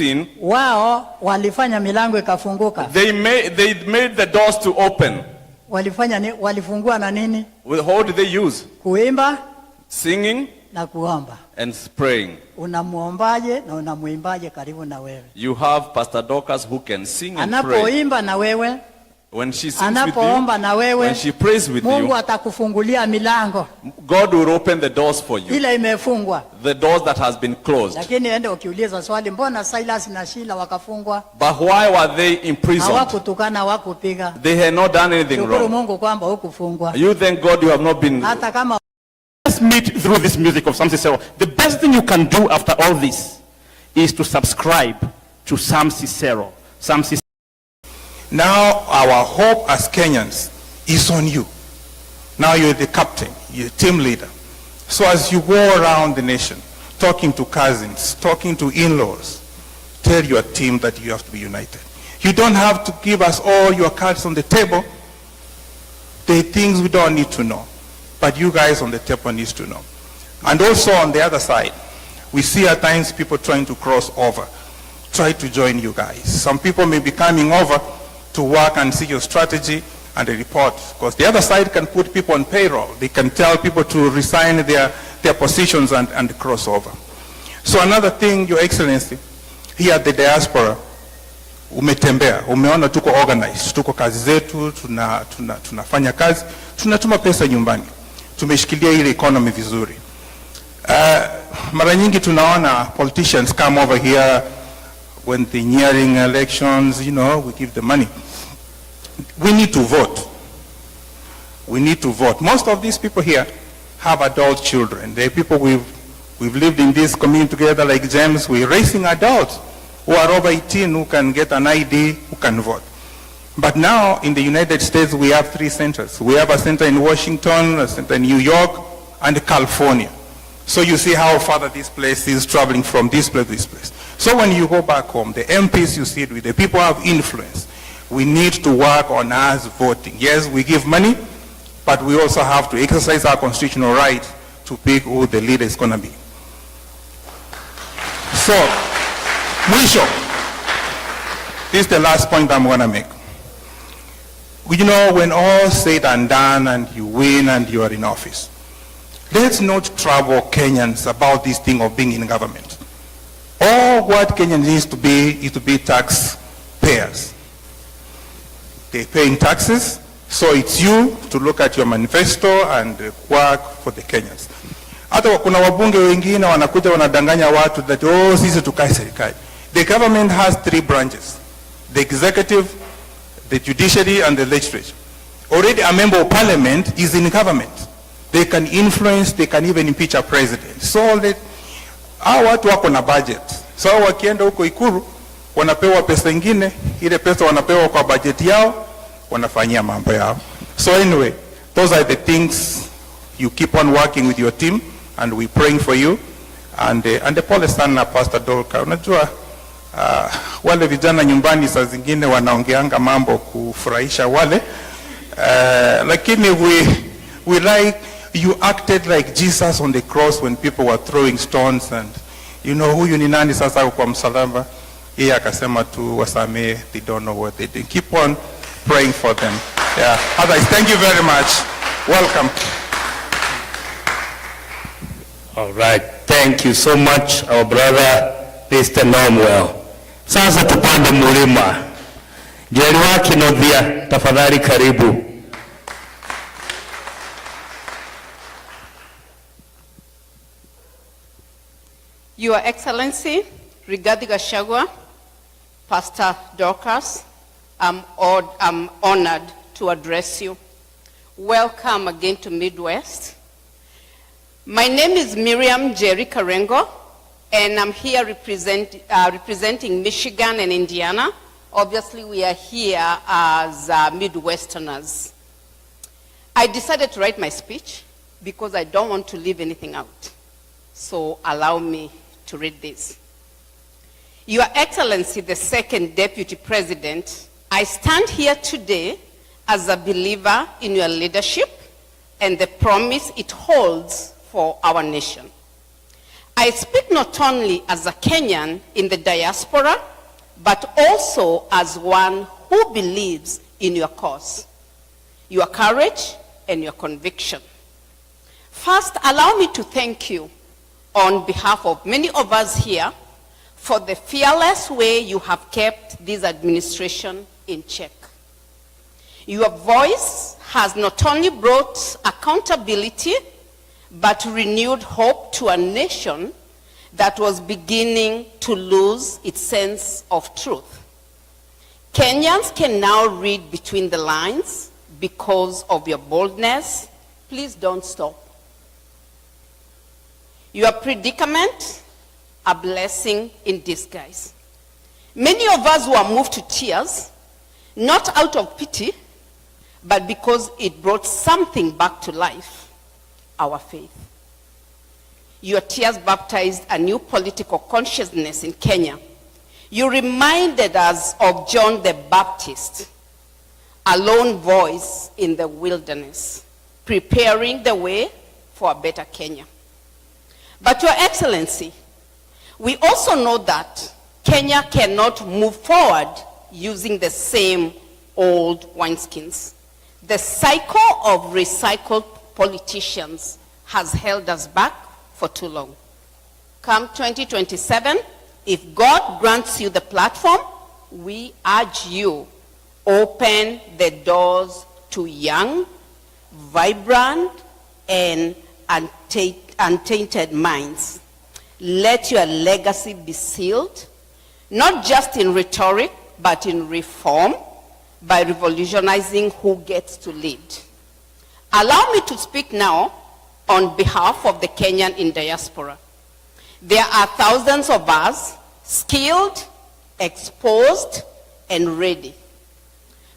16, wao walifanya milango ikafunguka. they made the doors to open. Walifungua na nini? What did they use? Kuimba, singing, na kuomba. and praying. Unamuombaje na unamuimbaje karibu na wewe? You have Pastor Dorcas who can sing and pray. Anapoimba na wewe, when she sings with you, na wewe, when she prays with Mungu you, atakufungulia milango. God will open the doors for you. Ile imefungwa. The doors that has been closed. Lakini ende ukiuliza swali, mbona Silas na Shila wakafungwa? But why were they imprisoned? Hawakutukana, hawakupiga. They had not done anything Shukuru wrong. Mungu kwamba hukufungwa. You thank God you have not been. Hata kama let's meet through this music of Sam Cicero. The best thing you can do after all this is to subscribe to Sam Cicero. Sam Cicero. Now our hope as Kenyans is on you. Now you're the captain, you're team leader. So as you go around the nation, talking to cousins, talking to in-laws, tell your team that you have to be united. You don't have to give us all your cards on the table. There are things we don't need to know. But you guys on the table need to know. And also on the other side, we see at times people trying to cross over, try to join you guys. Some people may be coming over to work and see your strategy and a report, because the other side can put people on payroll. They can tell people to resign their positions and cross over. So another thing, Your Excellency, here at the diaspora, umetembea, umeona tuko organized, tuko kazi zetu, tunafanya kazi, tunatuma pesa nyumbani. Tumeshikilia ile economy vizuri. Mara nyingi tunaona politicians come over here when they're nearing elections, you know, we give the money. We need to vote. We need to vote. Most of these people here have adult children. They're people we've lived in this community together like James. We're raising adults who are over 18 who can get an ID, who can vote. But now in the United States we have 3 centers. We have a center in Washington, a center in New York, and California. So you see how far this place is traveling from this place to this place. So when you go back home, the MPs you sit with, the people who have influence, we need to work on us voting. Yes, we give money, but we also have to exercise our constitutional right to pick who the leader is going to be. So, mwisho, this is the last point I'm going to make. You know, when all said and done and you win and you are in office, let's not trouble Kenyans about this thing of being in government. All what Kenya needs to be is to be taxpayers. They're paying taxes, so it's you to look at your manifesto and work for the Kenyans. Hata kuna wabunge wengine wanakuja wanadanganya watu that sisi tukae serikali. The government has 3 branches: the executive, the judiciary, and the legislature. Already a member of parliament is in government. They can influence, they can even impeach a president. So hao watu wako na budget. So wakienda huko Ikulu wanapewa pesa ingine, ile pesa wanapewa kwa budget yao, wanafanyia mambo yao. So anyway, those are the things. You keep on working with your team and we're praying for you. And the pole sana Pastor Dolka. Unajua wale vijana nyumbani saa zingine wanaongeanga mambo kufurahisha wale. Lakini we like you acted like Jesus on the cross when people were throwing stones and you know huyu ni nani sasa kwa msalaba. Yeye akasema tu wasamee, they don't know what they do. Keep on praying for them. Yeah. Others, thank you very much. Welcome. All right. Thank you so much, our brother, Mr. Nomwell. Sasa tupande mulima. Jeri wake Novia, tafadhali karibu. Your Excellency, Rigathi Gachagua, Pastor Dorcas, I'm honored to address you. Welcome again to Midwest. My name is Miriam Jerry Karengo, and I'm here representing Michigan and Indiana. Obviously, we are here as Midwesterners. I decided to write my speech because I don't want to leave anything out. So allow me to read this. Your Excellency, the second Deputy President, I stand here today as a believer in your leadership and the promise it holds for our nation. I speak not only as a Kenyan in the diaspora, but also as one who believes in your cause, your courage, and your conviction. First, allow me to thank you on behalf of many of us here for the fearless way you have kept this administration in check. Your voice has not only brought accountability, but renewed hope to a nation that was beginning to lose its sense of truth. Kenyans can now read between the lines because of your boldness. Please don't stop. Your predicament, a blessing in disguise. Many of us were moved to tears, not out of pity, but because it brought something back to life. Our faith. Your tears baptized a new political consciousness in Kenya. You reminded us of John the Baptist, a lone voice in the wilderness, preparing the way for a better Kenya. But Your Excellency, we also know that Kenya cannot move forward using the same old wineskins. The cycle of recycled politicians has held us back for too long. Come 2027, if God grants you the platform, we urge you, open the doors to young, vibrant, and untainted minds. Let your legacy be sealed, not just in rhetoric, but in reform, by revolutionizing who gets to lead. Allow me to speak now on behalf of the Kenyan in diaspora. There are thousands of us skilled, exposed, and ready.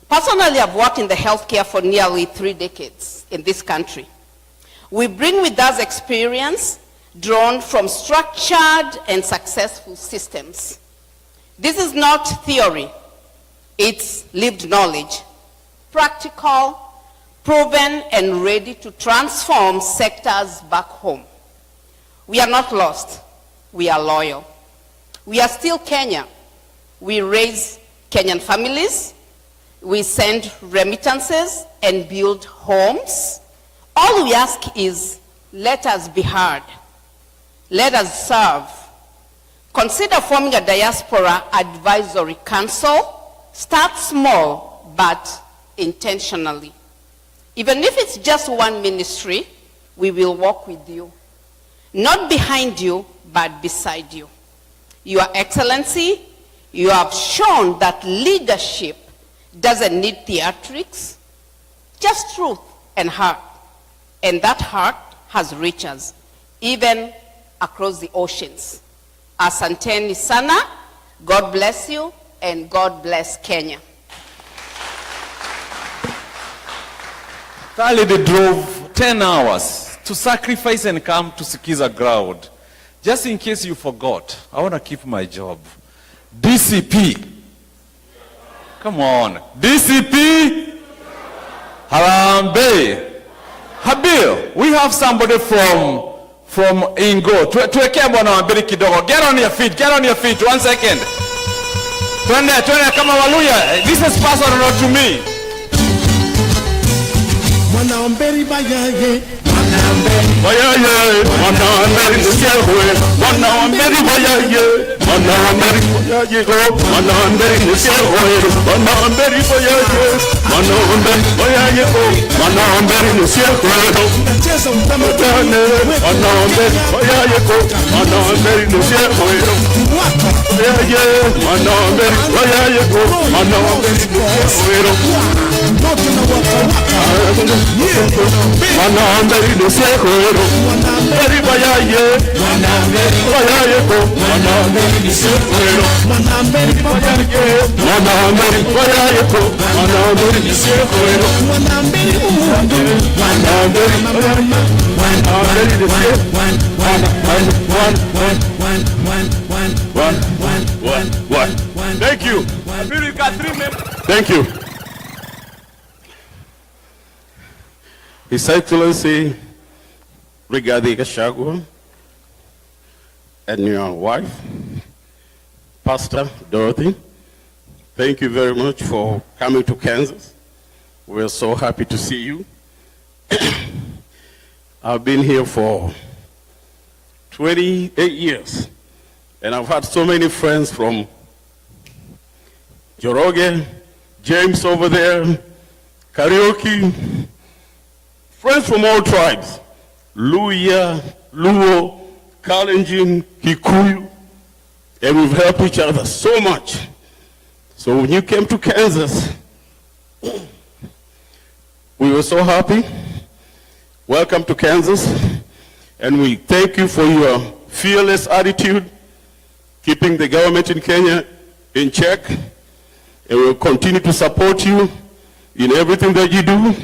Personally, I've worked in the healthcare for nearly 3 decades in this country. We bring with us experience drawn from structured and successful systems. This is not theory, it's lived knowledge, practical, proven, and ready to transform sectors back home. We are not lost, we are loyal. We are still Kenya. We raise Kenyan families, we send remittances and build homes. All we ask is, let us be heard. Let us serve. Consider forming a diaspora advisory council. Start small, but intentionally. Even if it's just one ministry, we will walk with you. Not behind you, but beside you. Your Excellency, you have shown that leadership doesn't need theatrics, just truth and heart. And that heart has reached us, even across the oceans. Asanteni sana, God bless you, and God bless Kenya. They drove 10 hours to sacrifice and come to Sikiza ground. Just in case you forgot, I want to keep my job. DCP. Come on. DCP. Harambe. Habil. We have somebody from Ingo. Tuwekea bwana wambiri kidogo. Get on your feet. Get on your feet. 1 second. Twende kama Waluya. This is personal to me. Wanaomberi bayaye, Bayaye, wanaomberi nisiakwe, wanaomberi bayaye, wanaomberi bayaye, wanaomberi nisiakwe, wanaomberi bayaye, wanaomberi bayaye, wanaomberi nisiakwe, nacheza utamaduni, wanaomberi bayaye, wanaomberi nisiakwe, bayaye, wanaomberi bayaye, wanaomberi nisiakwe, moto na waka waka. Wanamberi nisekwero, wanamberi bayaye, wanamberi bayaye ko, wanamberi nisekwero, Wanamberi bayaye, wanamberi bayaye ko, wanamberi nisekwero, wanamberi umundu, wanamberi bayaye, wanamberi nisekwero, one. Thank you. Thank you. His Excellency Rigathi Gachagua, and your wife, Pastor Dorothy. Thank you very much for coming to Kansas. We're so happy to see you. I've been here for 28 years, and I've had so many friends from Joroge, James over there, Karaoke, friends from all tribes, Luya, Luo, Kalenjin, Kikuyu, and we've helped each other so much. So when you came to Kansas, we were so happy. Welcome to Kansas, and we thank you for your fearless attitude, keeping the government in Kenya in check, and we'll continue to support you in everything that you do.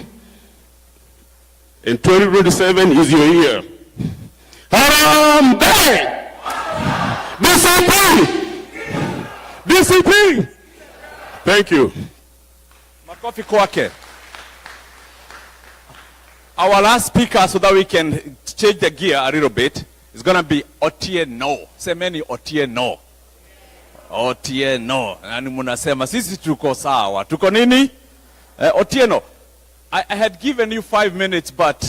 And 2027 is your year. Harambe! DCP! DCP! Thank you. Makofi kwake. Our last speaker, so that we can change the gear a little bit, is going to be Otieno. Semeni Otieno. Otieno. Nani munasema, sisi tuko sawa. Tuko nini? Otieno, I had given you 5 minutes, but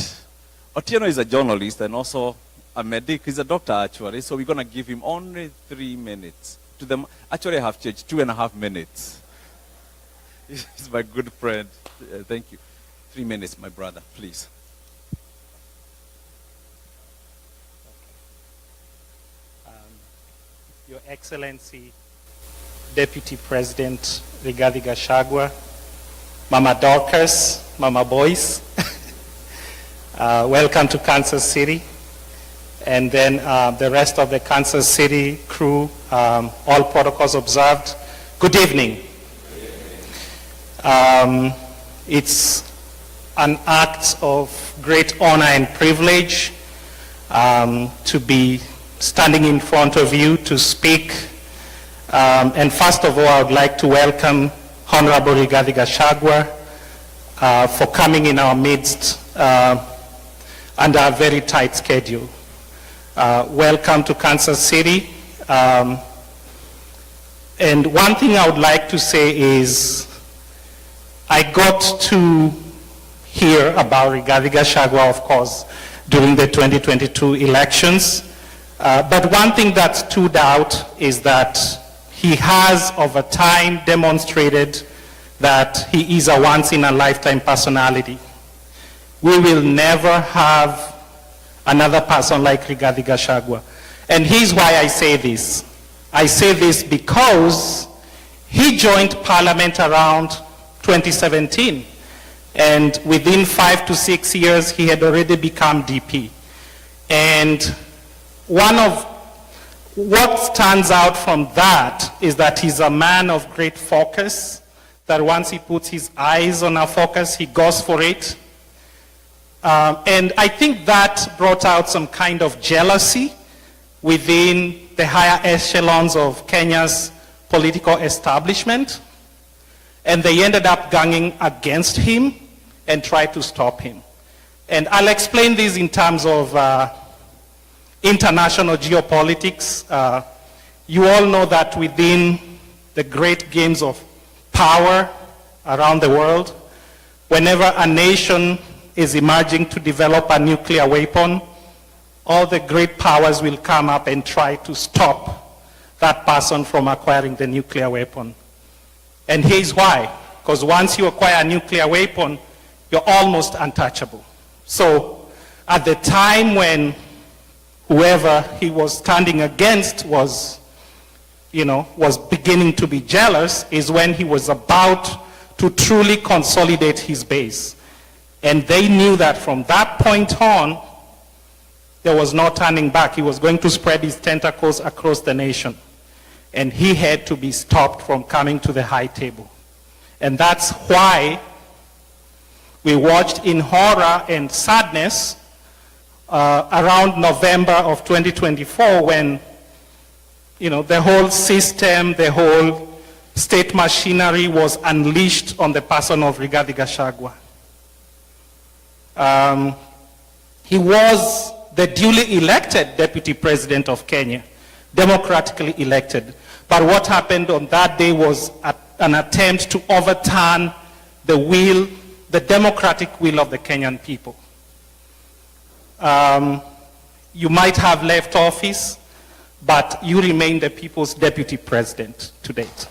Otieno is a journalist and also a medic. He's a doctor, actually, so we're going to give him only 3 minutes. To them, actually, I have changed 2.5 minutes. He's my good friend. Thank you. 3 minutes, my brother, please. Your Excellency, Deputy President Rigathi Gachagua, Mama Dorcas, Mama Boyce, welcome to Kansas City, and then the rest of the Kansas City crew, all protocols observed. Good evening. It's an act of great honor and privilege to be standing in front of you to speak. And first of all, I would like to welcome Honorable Rigathi Gachagua for coming in our midst under a very tight schedule. Welcome to Kansas City. And one thing I would like to say is I got to hear about Rigathi Gachagua, of course, during the 2022 elections. But one thing that stood out is that he has over time demonstrated that he is a once-in-a-lifetime personality. We will never have another person like Rigathi Gachagua. And here's why I say this. I say this because he joined Parliament around 2017. And within 5 to 6 years, he had already become DP. And one of what stands out from that is that he's a man of great focus, that once he puts his eyes on a focus, he goes for it. And I think that brought out some kind of jealousy within the higher echelons of Kenya's political establishment. And they ended up ganging against him and tried to stop him. And I'll explain this in terms of international geopolitics. You all know that within the great games of power around the world, whenever a nation is emerging to develop a nuclear weapon, all the great powers will come up and try to stop that person from acquiring the nuclear weapon. And here's why. Because once you acquire a nuclear weapon, you're almost untouchable. So at the time when whoever he was standing against was beginning to be jealous, is when he was about to truly consolidate his base. And they knew that from that point on, there was no turning back. He was going to spread his tentacles across the nation. And he had to be stopped from coming to the high table. And that's why we watched in horror and sadness around November of 2024 when, the whole system, the whole state machinery was unleashed on the person of Rigathi Gachagua. He was the duly elected Deputy President of Kenya. democratically elected. But what happened on that day was an attempt to overturn the democratic will of the Kenyan people. You might have left office, but you remain the people's deputy president to date.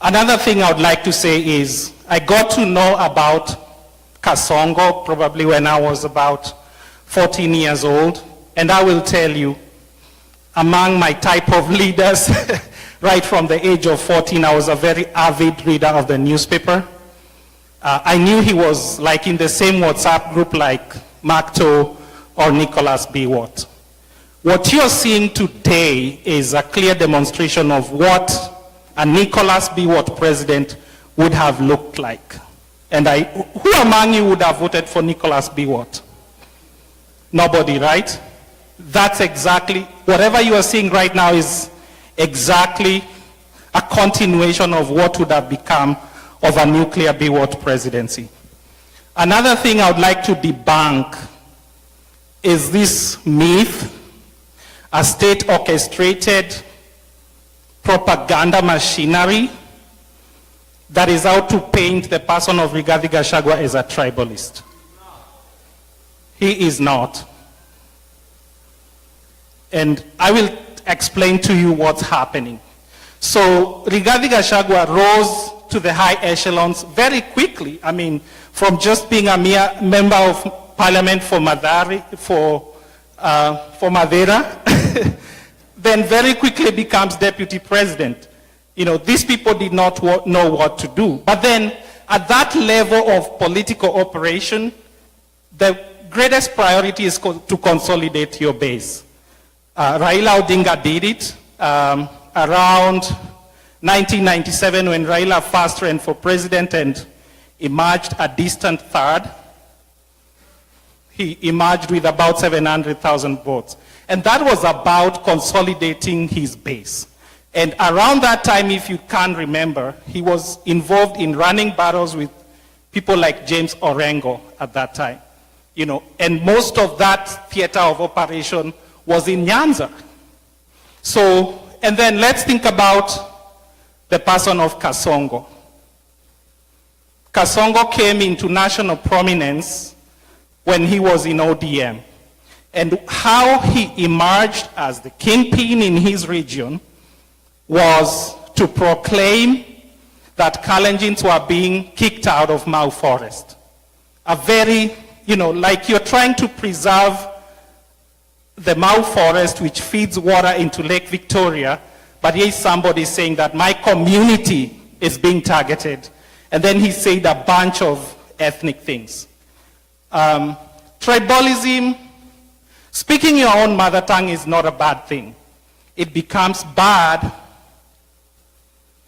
Another thing I would like to say is I got to know about Kasongo probably when I was about 14 years old, and I will tell you, among my type of leaders, right from the age of 14, I was a very avid reader of the newspaper. I knew he was like in the same WhatsApp group like Macto or Nicholas B. Watt. What you're seeing today is a clear demonstration of what a Nicholas B. Watt president would have looked like. And who among you would have voted for Nicholas B. Watt? Nobody, right? That's exactly, whatever you are seeing right now is exactly a continuation of what would have become of a nuclear B. Watt presidency. Another thing I would like to debunk is this myth, a state-orchestrated propaganda machinery that is out to paint the person of Rigathi Gachagua as a tribalist. He is not. And I will explain to you what's happening. So Rigathi Gachagua rose to the high echelons very quickly. I mean, from just being a mere member of parliament for Madeira, then very quickly becomes deputy president. You know, these people did not know what to do. But then, at that level of political operation, the greatest priority is to consolidate your base. Raila Odinga did it around 1997 when Raila first ran for president and emerged a distant third. He emerged with about 700,000 votes. And that was about consolidating his base. And around that time, if you can remember, he was involved in running battles with people like James Orengo at that time. You know, and most of that theater of operation was in Nyanza. So, and then let's think about the person of Kasongo. Kasongo came into national prominence when he was in ODM. And how he emerged as the kingpin in his region was to proclaim that Kalenjins were being kicked out of Mau Forest. A very, you know, like you're trying to preserve the Mau Forest, which feeds water into Lake Victoria, but here's somebody saying that my community is being targeted. And then he said a bunch of ethnic things. Tribalism, speaking your own mother tongue is not a bad thing. It becomes bad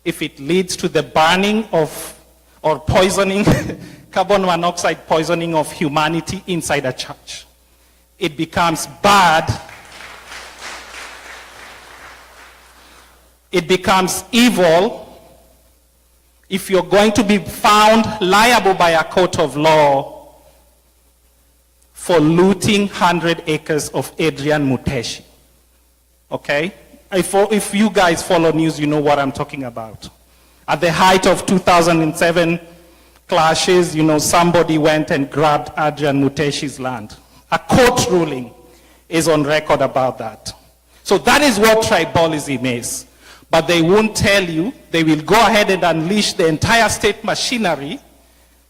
if it leads to the burning of, or poisoning, carbon monoxide poisoning of humanity inside a church. It becomes bad. It becomes evil if you're going to be found liable by a court of law for looting 100 acres of Adrian Muteshi. Okay? If you guys follow news, you know what I'm talking about. At the height of 2007 clashes, you know, somebody went and grabbed Adrian Muteshi's land. A court ruling is on record about that. So that is what tribalism is. But they won't tell you. They will go ahead and unleash the entire state machinery,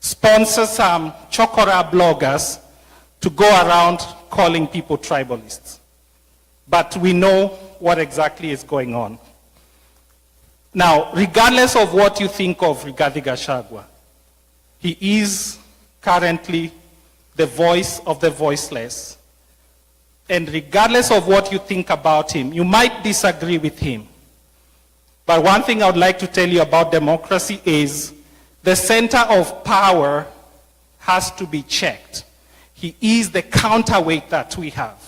sponsor some chokora bloggers to go around calling people tribalists. But we know what exactly is going on. Now, regardless of what you think of Rigathi Gachagua, he is currently the voice of the voiceless. And regardless of what you think about him, you might disagree with him. But one thing I would like to tell you about democracy is the center of power has to be checked. He is the counterweight that we have.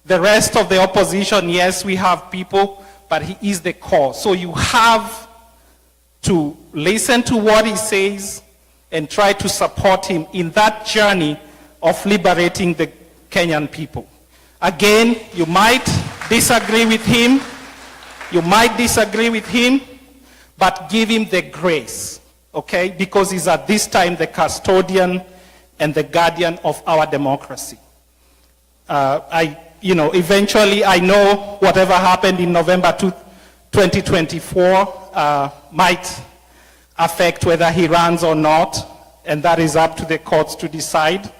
The rest of the opposition, yes, we have people, but he is the core. So you have to listen to what he says, and try to support him in that journey of liberating the Kenyan people. Again, you might disagree with him, but give him the grace, okay? Because he's at this time the custodian and the guardian of our democracy. Eventually, I know whatever happened in November 2024 might affect whether he runs or not, and that is up to the courts to decide.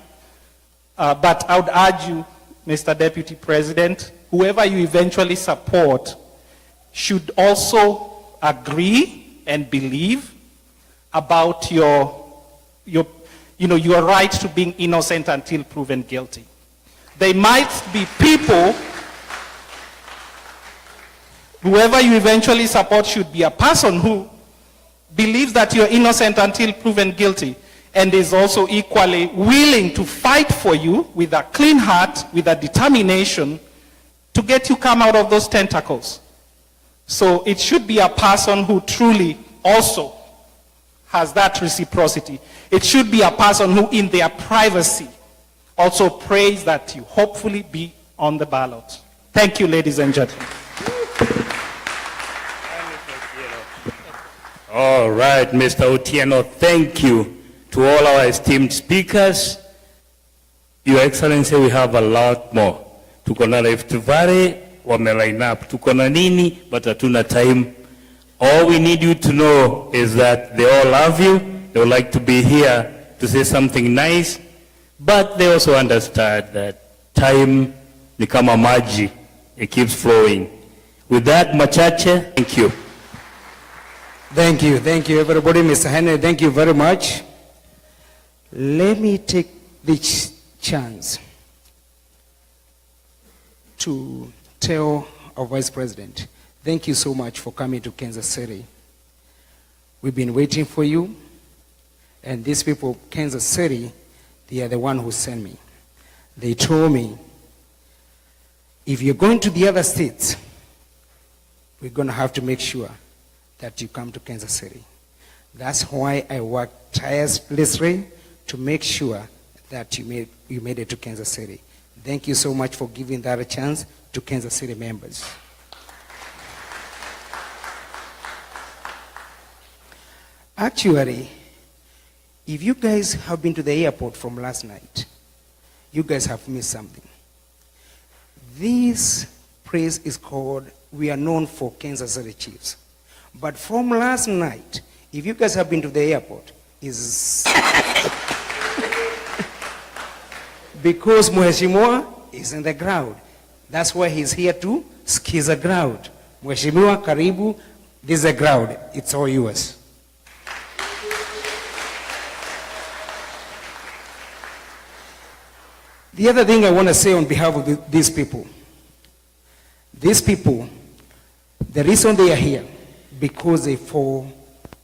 But I would urge you, Mr. Deputy President, whoever you eventually support should also agree and believe about your right to being innocent until proven guilty. There might be people, whoever you eventually support should be a person who believes that you're innocent until proven guilty and is also equally willing to fight for you with a clean heart, with a determination to get you come out of those tentacles. So it should be a person who truly also has that reciprocity. It should be a person who in their privacy also prays that you hopefully be on the ballot. Thank you, ladies and gentlemen. All right, Mr. Otieno, thank you to all our esteemed speakers. Your Excellency, we have a lot more. Tuko na Rift Valley, wame line up. Tuko na nini, but hatuna time. All we need you to know is that they all love you. They would like to be here to say something nice, but they also understand that time ni kama maji. It keeps flowing. With that, machache, thank you. Thank you everybody. Mr. Henry, thank you very much. Let me take this chance to tell our Vice President, thank you so much for coming to Kansas City. We've been waiting for you, and these people, Kansas City, they are the one who sent me. They told me, if you're going to the other states, we're going to have to make sure that you come to Kansas City. That's why I worked tirelessly to make sure that you made it to Kansas City. Thank you so much for giving that a chance to Kansas City members. Actually, if you guys have been to the airport from last night, you guys have missed something. This place is called, we are known for Kansas City Chiefs. But from last night, if you guys have been to the airport, is because Mheshimiwa is in the crowd. That's why he's here to skiz the crowd. Mheshimiwa, karibu, this is a crowd. It's all yours. The other thing I want to say on behalf of these people, the reason they are here, because they follow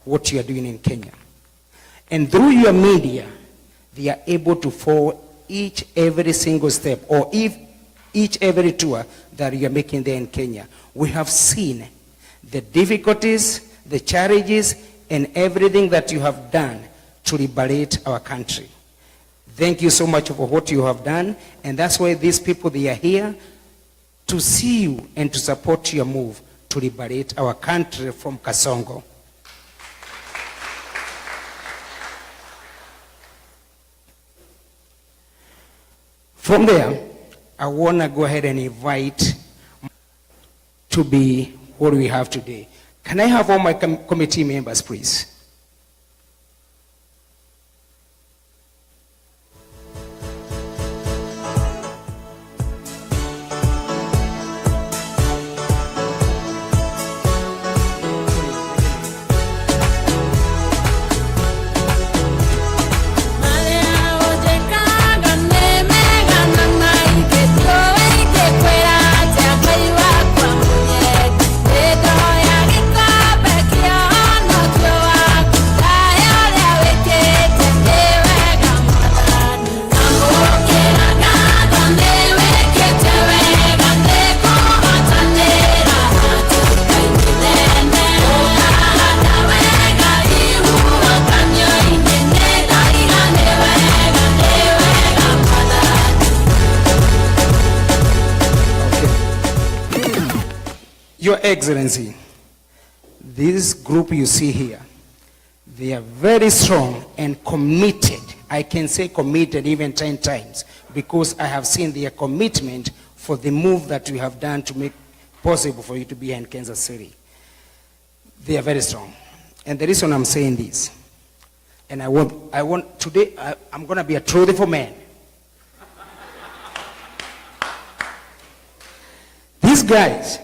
what you are doing in Kenya. And through your media, they are able to follow every single step, or every tour that you are making there in Kenya. We have seen the difficulties, the challenges, and everything that you have done to liberate our country. Thank you so much for what you have done, and that's why these people, they are here to see you and to support your move to liberate our country from Kasongo. From there, I want to go ahead and invite to be what we have today. Can I have all my committee members, please? Kwa Your Excellency, this group you see here, they are very strong and committed. I can say committed even 10 times because I have seen their commitment for the move that we have done to make possible for you to be here in Kansas City. They are very strong. And the reason I'm saying this, and I want today, I'm going to be a truthful man. These guys,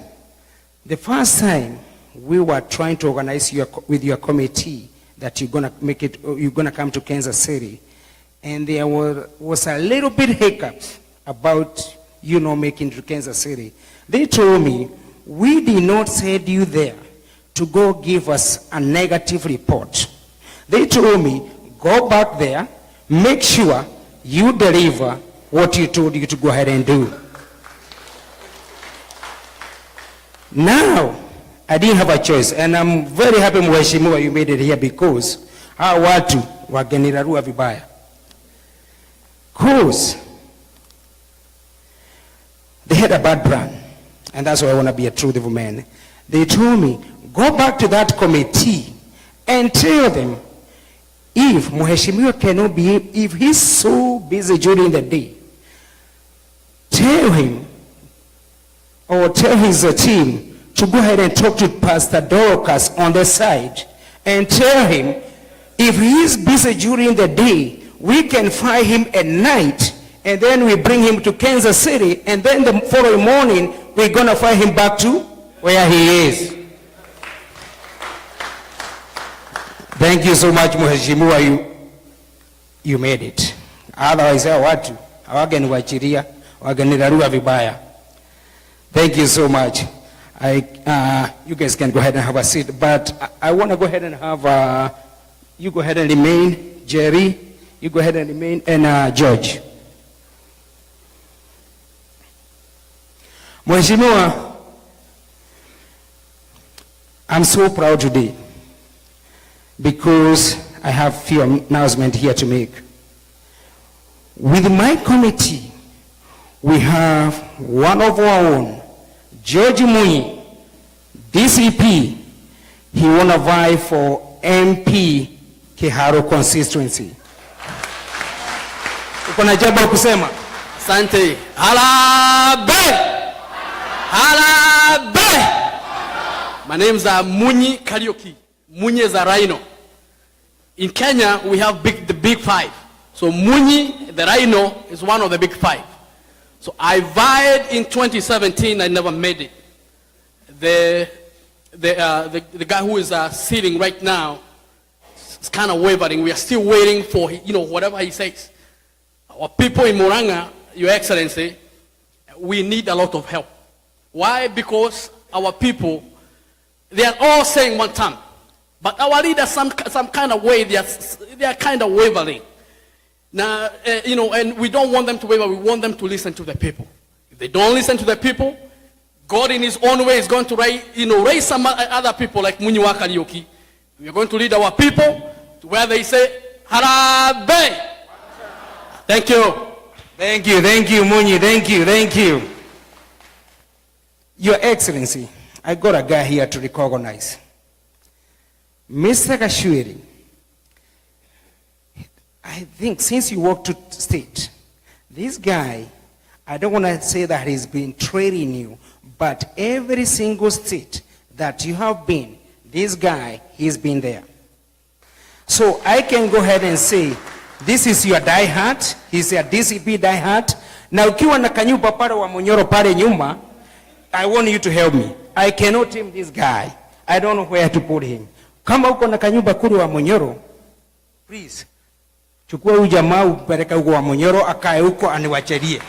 the first time we were trying to organize with your committee that you're going to come to Kansas City, and there was a little bit hiccups about making it to Kansas City. They told me, we did not send you there to go give us a negative report. They told me, go back there, make sure you deliver what you told you to go ahead and do. Now, I didn't have a choice, and I'm very happy, Mheshimiwa, you made it here because hawa watu wagenirarua vibaya. Because they had a bad brand, and that's why I want to be a truthful man. They told me, go back to that committee and tell them if Mheshimiwa cannot be, if he's so busy during the day, tell him or tell his team to go ahead and talk to Pastor Dorcas on the side and tell him if he is busy during the day, we can fly him at night and then we bring him to Kansas City and then the following morning we're going to fly him back to where he is. Thank you so much, Mheshimiwa, you made it. Otherwise, watu hawangeniwachilia, wagenirarua vibaya. Thank you so much. You guys can go ahead and have a seat, but I want to go ahead and have, you go ahead and remain, Jerry, you go ahead and remain, and George. Mheshimiwa, I'm so proud today because I have a few announcements here to make. With my committee, we have one of our own, George Mui, DCP. He won a vie for MP Kiharo constituency. Uko na jambo kusema? Asante. Harambee! Harambee! My name is Munyi Karaoke. Munyi is a rhino. In Kenya, we have the big five. So Munyi, the rhino, is one of the big five. So I vied in 2017, I never made it. The guy who is sitting right now is kind of wavering. We are still waiting for, whatever he says. Our people in Murang'a, Your Excellency, we need a lot of help. Why? Because our people, they are all saying one time. But our leaders, some kind of way, they are kind of wavering. Now, and we don't want them to waver. We want them to listen to the people. If they don't listen to the people, God in his own way is going to raise some other people like Munyiwa Karaoke. We are going to lead our people to where they say, Harambee! Thank you. Thank you, Munyi, thank you. Your Excellency, I got a guy here to recognize. Mr. Kashwiri, I think since you walked to state, this guy, I don't want to say that he's been training you, but every single state that you have been, this guy, he's been there. So I can go ahead and say, this is your diehard, he's a DCP diehard. Now ukiwa na kanyumba pale wa Munyoro pale nyuma, I want you to help me. I cannot tame this guy. I don't know where to put him. Kama uko na kanyumba kule wa Munyoro, please, chukua huyu jamaa upeleka huko wa Munyoro akae huko aniwachelie.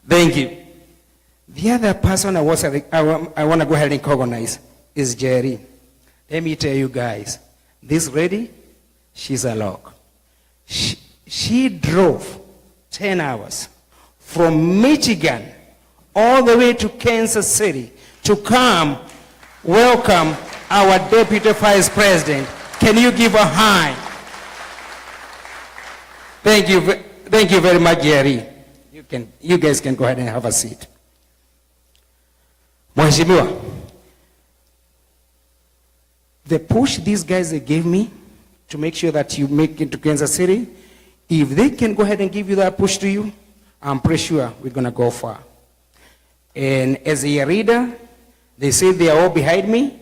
Thank you. The other person I want to go ahead and recognize is Jerry. Let me tell you guys, this lady, she's a log. She drove 10 hours from Michigan all the way to Kansas City to come welcome our Deputy Vice President. Can you give a hand? Thank you very much, Jerry. You guys can go ahead and have a seat. Mheshimiwa, the push these guys they gave me to make sure that you make it to Kansas City, if they can go ahead and give you that push to you, I'm pretty sure we're going to go far. And as a leader, they say they are all behind me,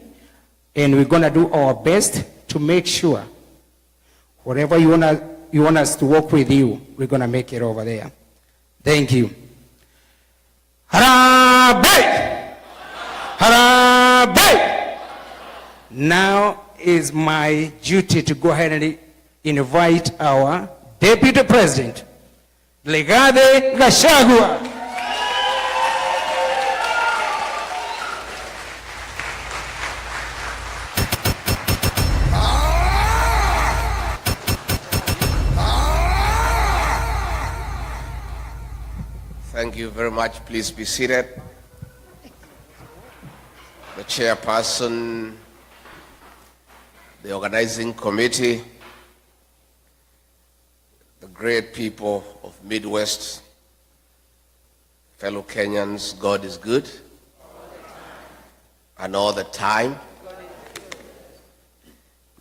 and we're going to do our best to make sure whatever you want us to work with you, we're going to make it over there. Thank you. Harambee! Harambee! Now is my duty to go ahead and invite our Deputy President, Rigathi Gachagua. Thank you very much. Please be seated. The chairperson, the organizing committee, the great people of Midwest, fellow Kenyans, God is good. And all the time.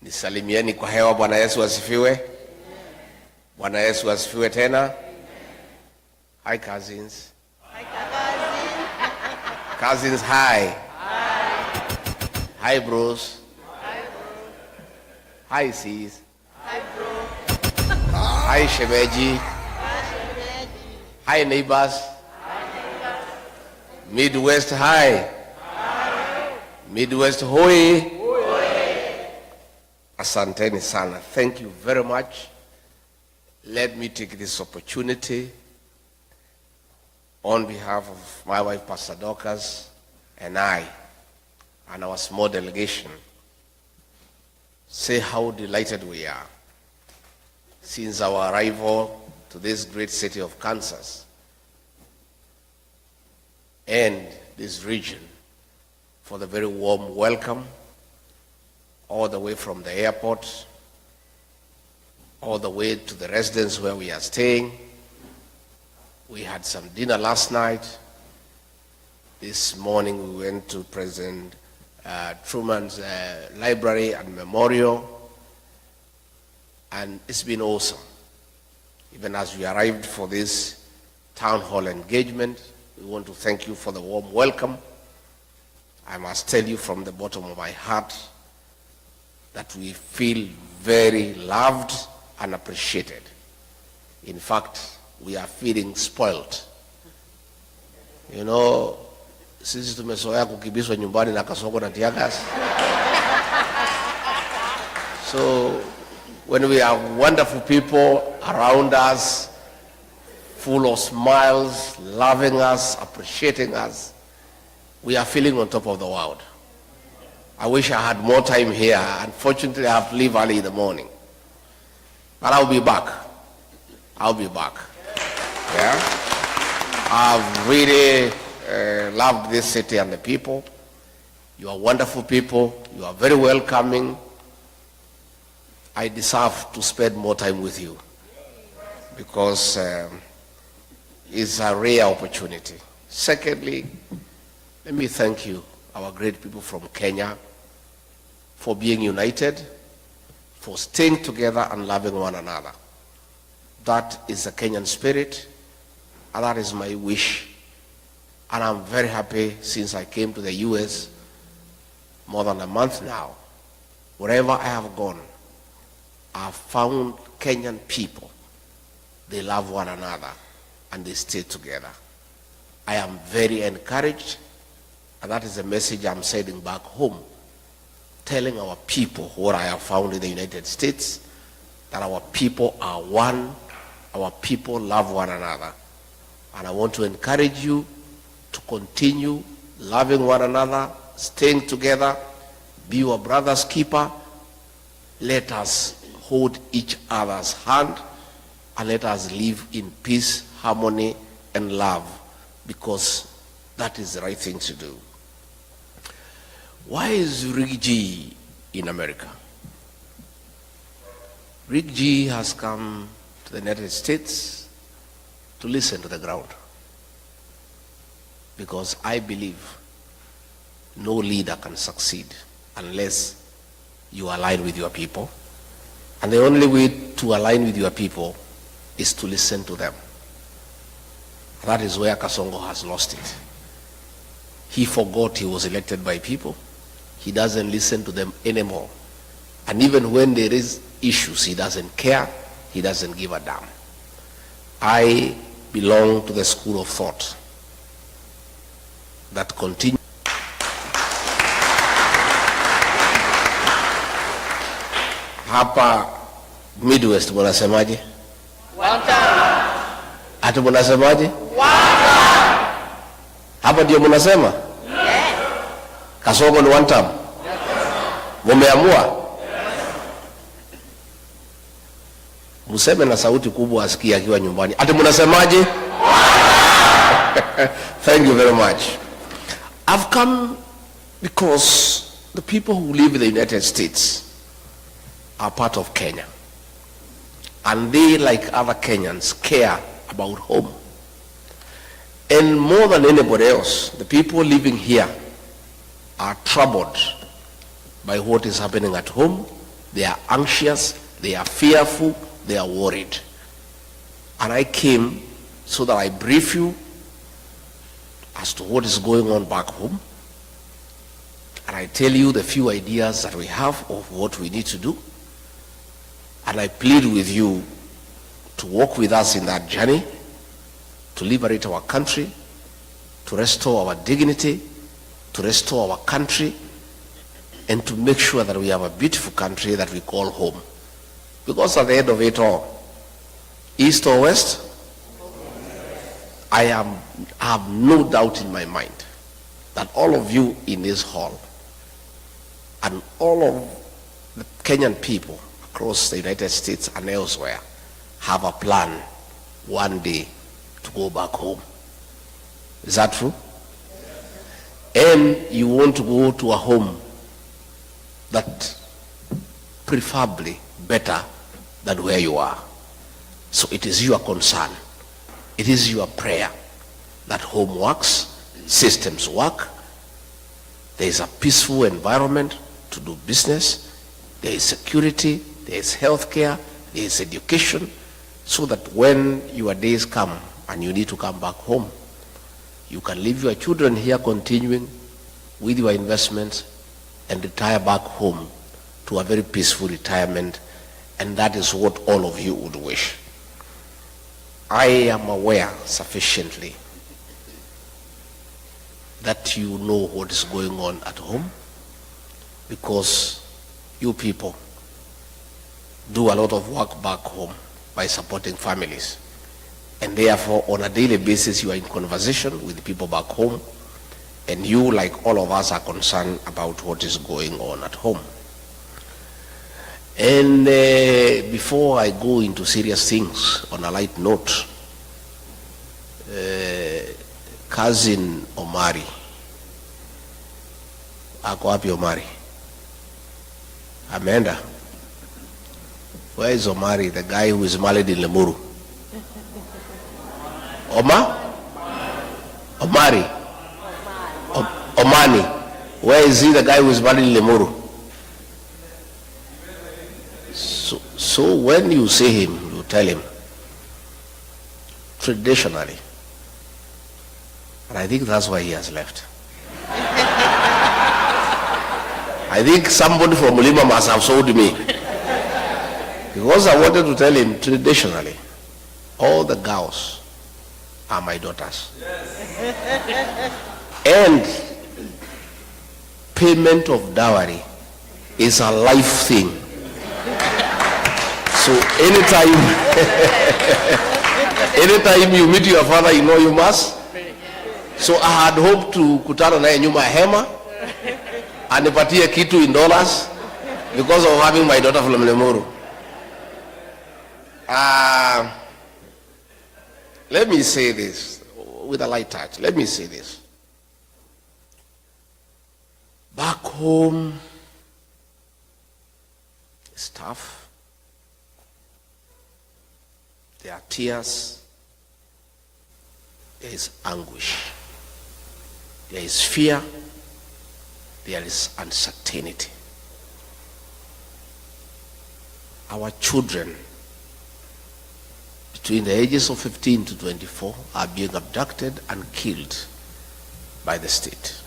Nisalimieni kwa hewa. Bwana Yesu asifiwe. Bwana Yesu asifiwe tena. Hi, cousins. Hi, cousins. Cousins, hi. Hi. Hi, bros. Hi, bro. Hi, sis. Hi, bro. Hi, shemeji. Hi, shemeji. Hi, neighbors. Hi, neighbors. Midwest, hi. Hi. Midwest, hoi. Hoi. Asanteni sana. Thank you very much. Let me take this opportunity on behalf of my wife, Pastor Dorcas, and I, and our small delegation, say how delighted we are since our arrival to this great city of Kansas and this region for the very warm welcome all the way from the airport, all the way to the residence where we are staying. We had some dinner last night. This morning we went to President Truman's library and memorial, and it's been awesome. Even as we arrived for this town hall engagement, we want to thank you for the warm welcome. I must tell you from the bottom of my heart that we feel very loved and appreciated. In fact, we are feeling spoiled. You know, sisi tumezoea kukibiswa nyumbani na kasongo na tiagas. So when we have wonderful people around us, full of smiles, loving us, appreciating us, we are feeling on top of the world. I wish I had more time here. Unfortunately, I have to leave early in the morning. But I'll be back. I'll be back. Yeah, I've really loved this city and the people. You are wonderful people. You are very welcoming. I deserve to spend more time with you because it's a rare opportunity. Secondly, let me thank you, our great people from Kenya, for being united, for staying together and loving one another. That is the Kenyan spirit. And that is my wish. And I'm very happy since I came to the US more than a month now. Wherever I have gone, I've found Kenyan people. They love one another and they stay together. I am very encouraged, and that is the message I'm sending back home, telling our people what I have found in the United States, that our people are one, our people love one another. And I want to encourage you to continue loving one another, staying together, be your brother's keeper. Let us hold each other's hand and let us live in peace, harmony, and love, because that is the right thing to do. Why is Rick G in America? Rick G has come to the United States to listen to the ground, because I believe no leader can succeed unless you align with your people. And the only way to align with your people is to listen to them. That is where Kasongo has lost it. He forgot he was elected by people. He doesn't listen to them anymore. And even when there is issues, he doesn't care. He doesn't give a damn. I belong to the school of thought that continue. Hapa Midwest munasemaje? Ati munasemaje? Hapa ndio munasema? Kasongo ni one term? Mumeamua? Museme na sauti kubwa asikie akiwa nyumbani. Ati munasemaje? Thank you very much. I've come because the people who live in the United States are part of Kenya. And they, like other Kenyans, care about home. And more than anybody else, the people living here are troubled by what is happening at home. They are anxious, they are fearful, they are worried. And I came so that I brief you as to what is going on back home. And I tell you the few ideas that we have of what we need to do. And I plead with you to walk with us in that journey, to liberate our country, to restore our dignity, to restore our country, and to make sure that we have a beautiful country that we call home. Because at the end of it all, east or west, I have no doubt in my mind that all of you in this hall and all of the Kenyan people across the United States and elsewhere have a plan one day to go back home. Is that true? And you want to go to a home that preferably better than where you are. So it is your concern, it is your prayer that home works, systems work, there is a peaceful environment to do business, there is security, there is healthcare, there is education, so that when your days come and you need to come back home, you can leave your children here continuing with your investments and retire back home to a very peaceful retirement, and that is what all of you would wish. I am aware sufficiently that you know what is going on at home, because you people do a lot of work back home by supporting families. And therefore, on a daily basis, you are in conversation with people back home, and you, like all of us, are concerned about what is going on at home. And before I go into serious things, on a light note, cousin Omari, ako wapi Omari? Amenda. Where is Omari, the guy who is married in Lemuru? Omari? Omani. Where is he, the guy who is married in Lemuru? So when you see him, you tell him, traditionally, and I think that's why he has left. I think somebody from Mulima must have sold me. Because I wanted to tell him, traditionally, all the girls are my daughters. And payment of dowry is a life thing. So anytime you meet your father, you know you must. So I had hoped to kutana naye nyuma ya hema anipatie kitu in dollars because of having my daughter from Lemuru. Let me say this with a light touch. Let me say this. Back home, it's tough. There are tears. There is anguish. There is fear. there is uncertainty. Our children between the ages of 15 to 24 are being abducted and killed by the state.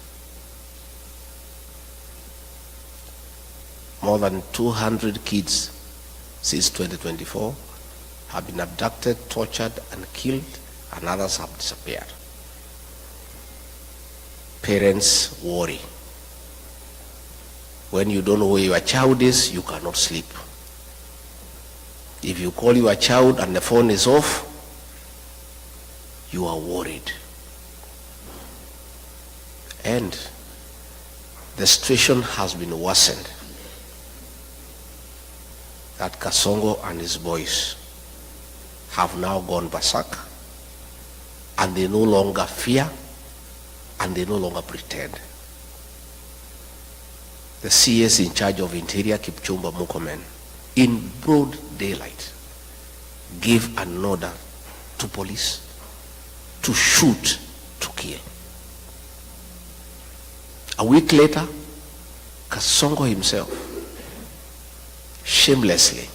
More than 200 kids since 2024 have been abducted, tortured, and killed, and others have disappeared. Parents worry. When you don't know where your child is, you cannot sleep. If you call your child and the phone is off, you are worried. And the situation has been worsened. That Kasongo and his boys have now gone berserk, and they no longer fear, and they no longer pretend. The CS in charge of Interior, Kipchumba Murkomen, in broad daylight, gave an order to police to shoot, to kill. A week later, Kasongo himself, shamelessly,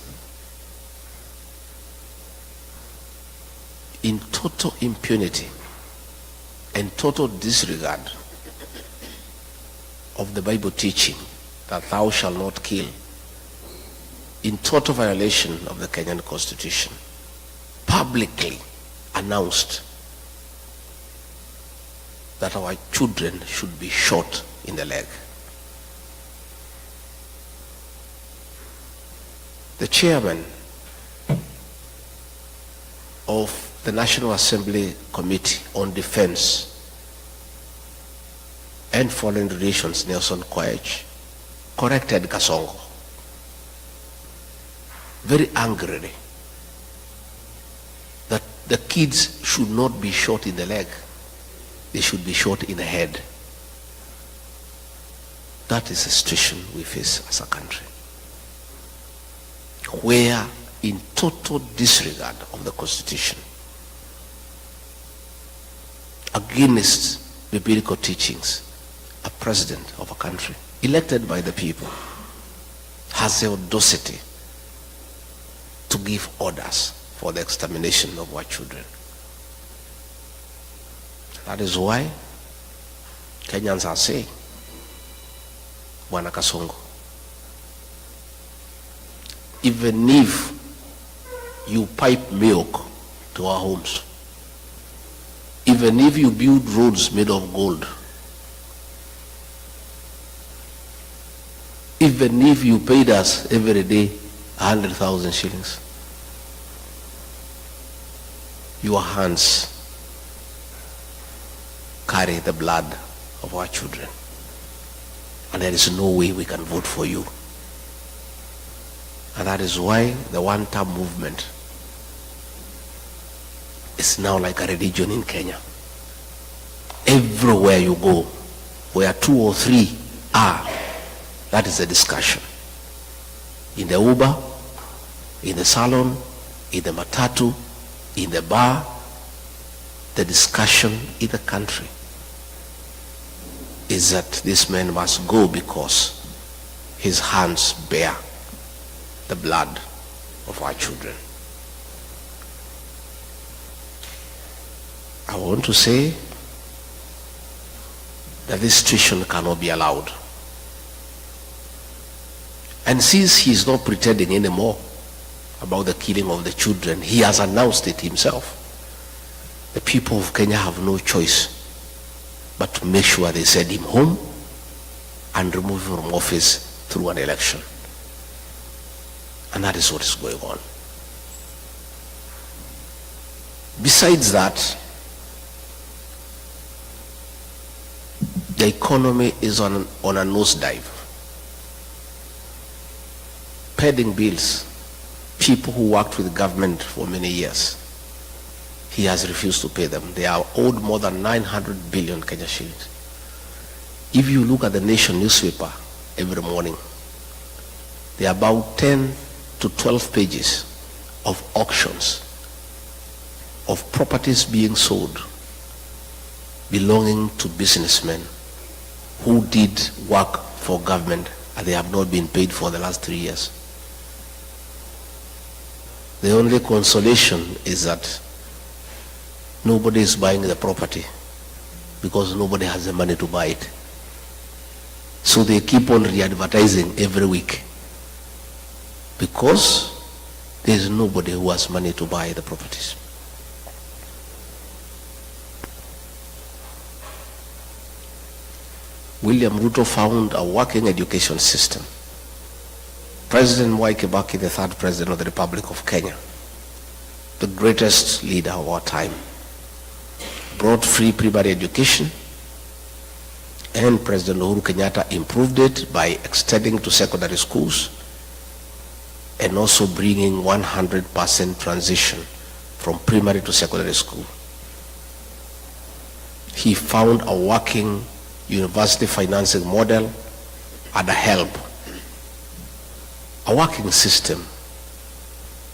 in total impunity and total disregard of the Bible teaching that thou shalt not kill, in total violation of the Kenyan Constitution, publicly announced that our children should be shot in the leg. The chairman of the National Assembly Committee on Defense and Foreign Relations, Nelson Koech, corrected Kasongo very angrily that the kids should not be shot in the leg, they should be shot in the head. That is the situation we face as a country, where in total disregard of the Constitution, against biblical teachings, a president of a country elected by the people has the audacity to give orders for the extermination of our children. That is why Kenyans are saying, Bwana Kasongo, even if you pipe milk to our homes, even if you build roads made of gold, even if you paid us every day 100,000 shillings, your hands carry the blood of our children, and there is no way we can vote for you. And that is why the one-term movement is now like a religion in Kenya. Everywhere you go, where 2 or 3 are, that is the discussion. In the Uber, in the salon, in the matatu, in the bar, the discussion in the country is that this man must go because his hands bear the blood of our children. I want to say that this situation cannot be allowed. And since he is not pretending anymore about the killing of the children, he has announced it himself. The people of Kenya have no choice but to make sure they send him home and remove him from office through an election. And that is what is going on. Besides that, the economy is on a nosedive. Pending bills, people who worked with the government for many years, he has refused to pay them. They are owed more than 900 billion Kenya shillings. If you look at the Nation newspaper every morning, there are about 10 to 12 pages of auctions of properties being sold belonging to businessmen who did work for government and they have not been paid for the last 3 years. The only consolation is that nobody is buying the property because nobody has the money to buy it. So they keep on re-advertising every week because there is nobody who has money to buy the properties. William Ruto found a working education system. President Mwai Kibaki, the third president of the Republic of Kenya, the greatest leader of our time, brought free primary education, and President Uhuru Kenyatta improved it by extending to secondary schools and also bringing 100% transition from primary to secondary school. He found a working university financing model and a help, a working system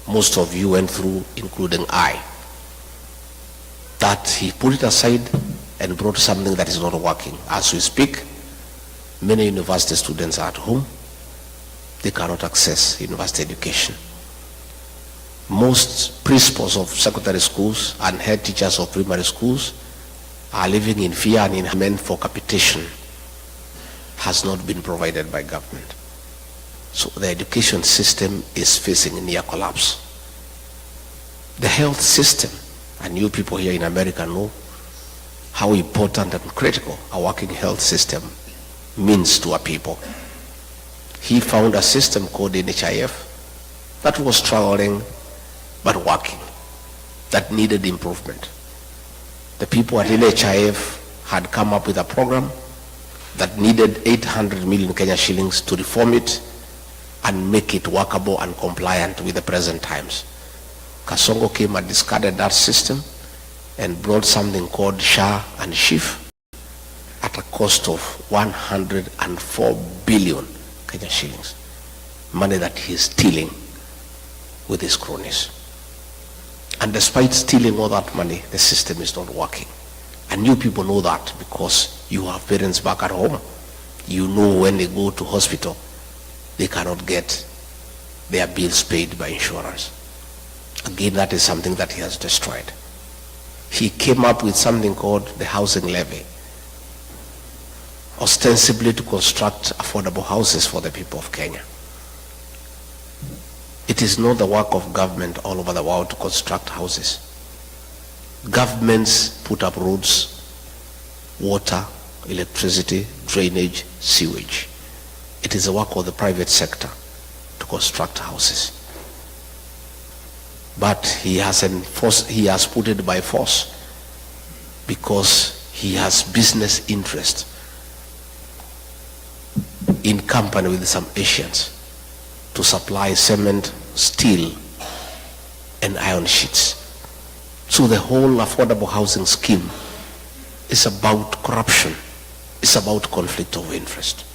most of you went through, including I, that he put it aside and brought something that is not working. As we speak, many university students are at home. They cannot access university education. Most principals of secondary schools and head teachers of primary schools are living in fear and in meant for capitation has not been provided by government. So the education system is facing near collapse. The health system, and you people here in America know how important and critical a working health system means to our people. He found a system called NHIF that was struggling but working, that needed improvement. The people at NHIF had come up with a program that needed 800 million Kenya shillings to reform it and make it workable and compliant with the present times. Kasongo came and discarded that system and brought something called SHA and SHIF at a cost of 104 billion Kenya shillings, money that he is stealing with his cronies. And despite stealing all that money, the system is not working. And you people know that because you have parents back at home. You know when they go to hospital, they cannot get their bills paid by insurance. Again, that is something that he has destroyed. He came up with something called the housing levy, ostensibly to construct affordable houses for the people of Kenya. It is not the work of government all over the world to construct houses. Governments put up roads, water, electricity, drainage, sewage. It is the work of the private sector to construct houses. But he has put it by force because he has business interest in company with some Asians to supply cement, steel, and iron sheets. So the whole affordable housing scheme is about corruption. It's about conflict of interest.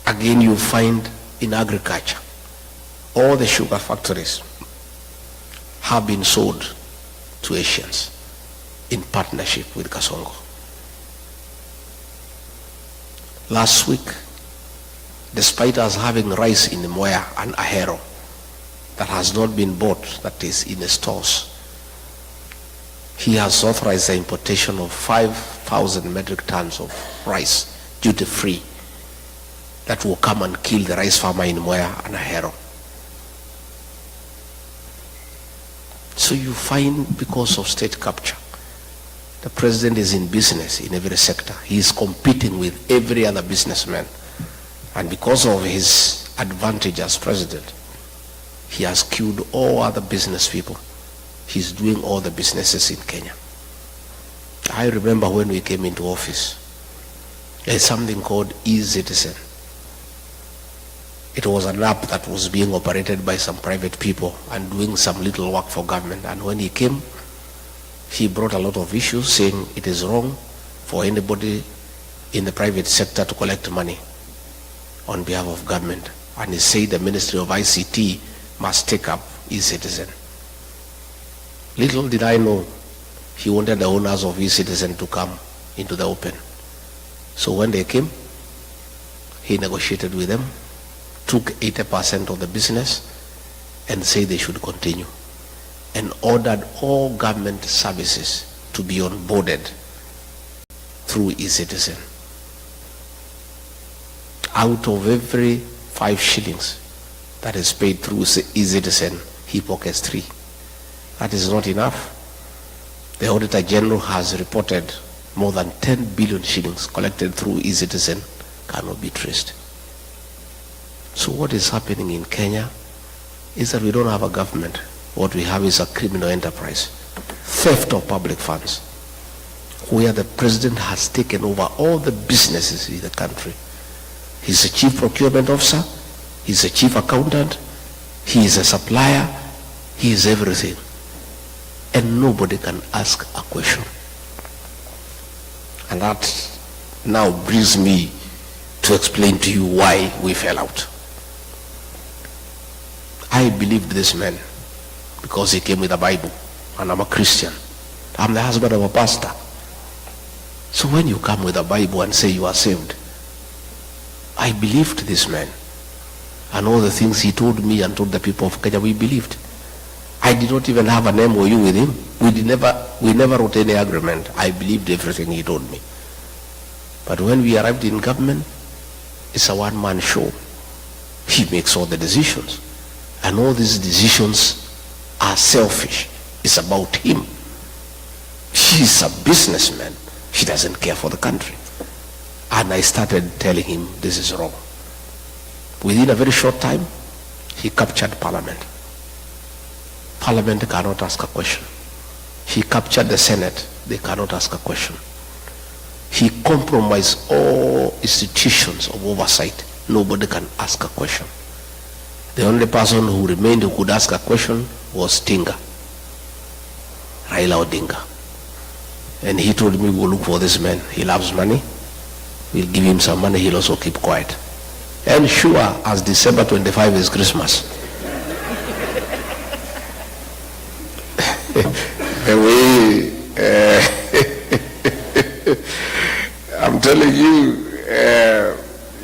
Again, you find in agriculture, all the sugar factories have been sold to Asians in partnership with Kasongo. Last week, despite us having rice in Mwea and Ahero that has not been bought, that is in the stores, he has authorized the importation of 5,000 metric tons of rice, duty-free, that will come and kill the rice farmer in Mwea and Ahero. So you find, because of state capture, the president is in business in every sector. He is competing with every other businessman. And because of his advantage as president, he has killed all other business people. He's doing all the businesses in Kenya. I remember when we came into office, there's something called e-Citizen. It was an app that was being operated by some private people and doing some little work for government. And when he came, he brought a lot of issues saying it is wrong for anybody in the private sector to collect money on behalf of government. And he said the Ministry of ICT must take up e-Citizen. Little did I know he wanted the owners of e-Citizen to come into the open So when they came, he negotiated with them, took 80% of the business, and said they should continue, and ordered all government services to be onboarded through eCitizen. Out of every 5 shillings that is paid through eCitizen, he pockets 3. That is not enough. The Auditor General has reported more than 10 billion shillings collected through eCitizen cannot be traced. So what is happening in Kenya is that we don't have a government. What we have is a criminal enterprise, theft of public funds, where the president has taken over all the businesses in the country. He's a chief procurement officer, he's a chief accountant, he is a supplier, he is everything. And nobody can ask a question. And that now brings me to explain to you why we fell out. I believed this man because he came with a Bible, and I'm a Christian. I'm the husband of a pastor. So when you come with a Bible and say you are saved, I believed this man. And all the things he told me and told the people of Kenya, we believed. I did not even have an MOU with him. We never wrote any agreement. I believed everything he told me. But when we arrived in government, it's a one-man show. He makes all the decisions. And all these decisions are selfish. It's about him. He's a businessman. He doesn't care for the country. And I started telling him this is wrong. Within a very short time, he captured Parliament. Parliament cannot ask a question. He captured the Senate. They cannot ask a question. He compromised all institutions of oversight. Nobody can ask a question. The only person who remained who could ask a question was Tinga, Raila Odinga. And he told me, we'll look for this man. He loves money. We'll give him some money. He'll also keep quiet. And sure as December 25 is Christmas. The way I'm telling you,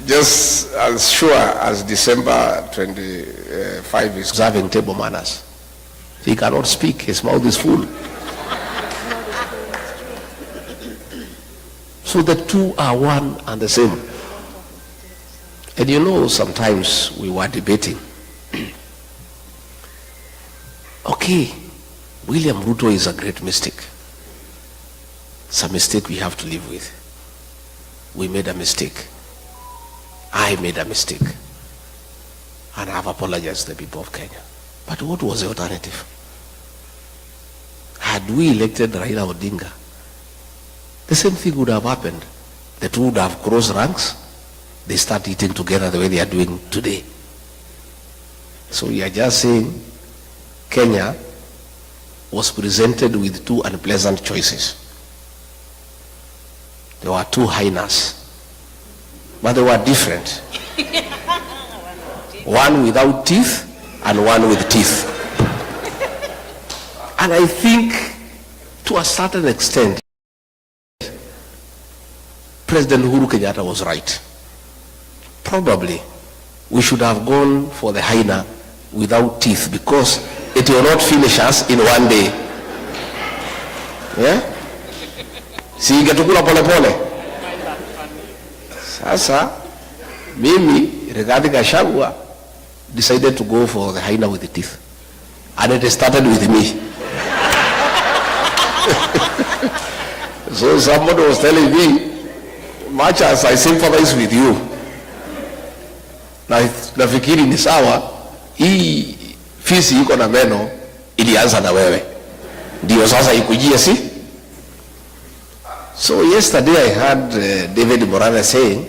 just as sure as December 25 is observing table manners, he cannot speak. His mouth is full. So the two are one and the same. And you know, sometimes we were debating. Okay, William Ruto is a great mistake. It's a mistake we have to live with. We made a mistake. I made a mistake. And I have apologized to the people of Kenya. But what was the alternative? Had we elected Raila Odinga, the same thing would have happened. The two would have crossed ranks. They start eating together the way they are doing today. So we are just saying Kenya was presented with two unpleasant choices. There were two hyenas, but they were different. One without teeth and one with teeth. And I think to a certain extent, President Uhuru Kenyatta was right. Probably we should have gone for the hyena without teeth, because it will not finish us in one day. Yeah? Si ingetukula pole pole. Sasa mimi Rigathi Gachagua decided to go for the hyena with the teeth, and it started with me. So somebody was telling me, much as I sympathize with you, nafikiri ni sawa, hii fisi iko na meno ilianza na wewe, ndio sasa ikujie, si? So yesterday I heard David Morana saying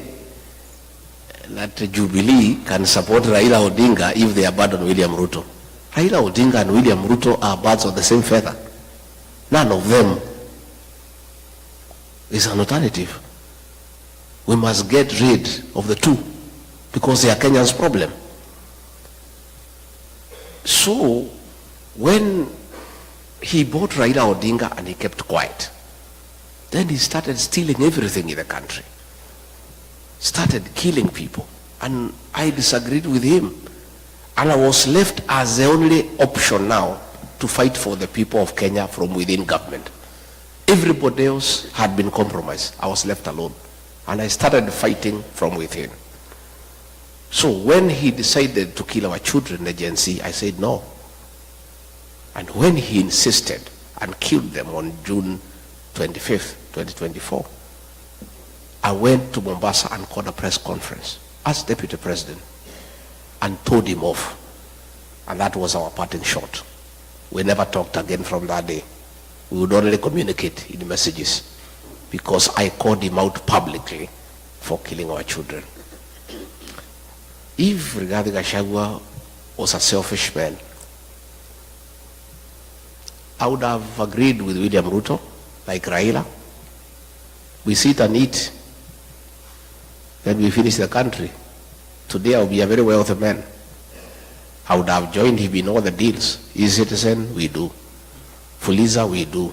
that Jubilee can support Raila Odinga if they abandon William Ruto. Raila Odinga and William Ruto are birds of the same feather. None of them is an alternative. We must get rid of the two because they are Kenya's problem. So when he bought Raila Odinga and he kept quiet, then he started stealing everything in the country. started killing people. And I disagreed with him. And I was left as the only option now to fight for the people of Kenya from within government. Everybody else had been compromised. I was left alone. And I started fighting from within. So when he decided to kill our children, the Gen Z, I said no. And when he insisted and killed them on June 25th, 2024, I went to Mombasa and called a press conference as deputy president and told him off. And that was our parting shot. We never talked again from that day. We would only communicate in messages because I called him out publicly for killing our children. If Rigathi Gachagua was a selfish man, I would have agreed with William Ruto, like Raila. We sit and eat, then we finish the country. Today I will be a very wealthy man. I would have joined him in all the deals. E-Citizen, we do. Fuliza, we do.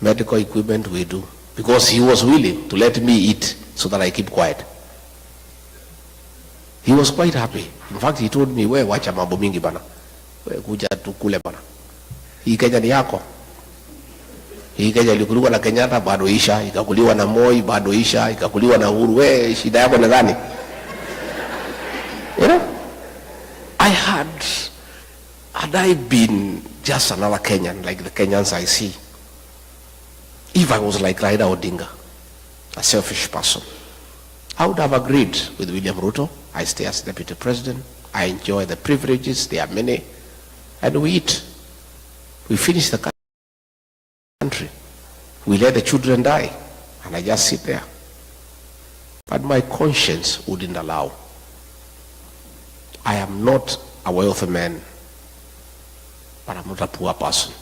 Medical equipment, we do. Because he was willing to let me eat so that I keep quiet. He was quite happy. In fact, he told me, "We wacha mambo mingi bana. We kuja tukule bana. Hii Kenya ni yako. Hii Kenya ilikuliwa na Kenyatta bado isha, ikakuliwa na Moi bado isha, ikakuliwa na Uhuru. We shida yako ni gani?" You know? Had I been just another Kenyan, like the Kenyans I see, if I was like Raila Odinga, a selfish person, I would have agreed with William Ruto. I stay as deputy president. I enjoy the privileges. There are many. And we eat. We finish the country. We let the children die. And I just sit there. But my conscience wouldn't allow. I am not a wealthy man, but I'm not a poor person.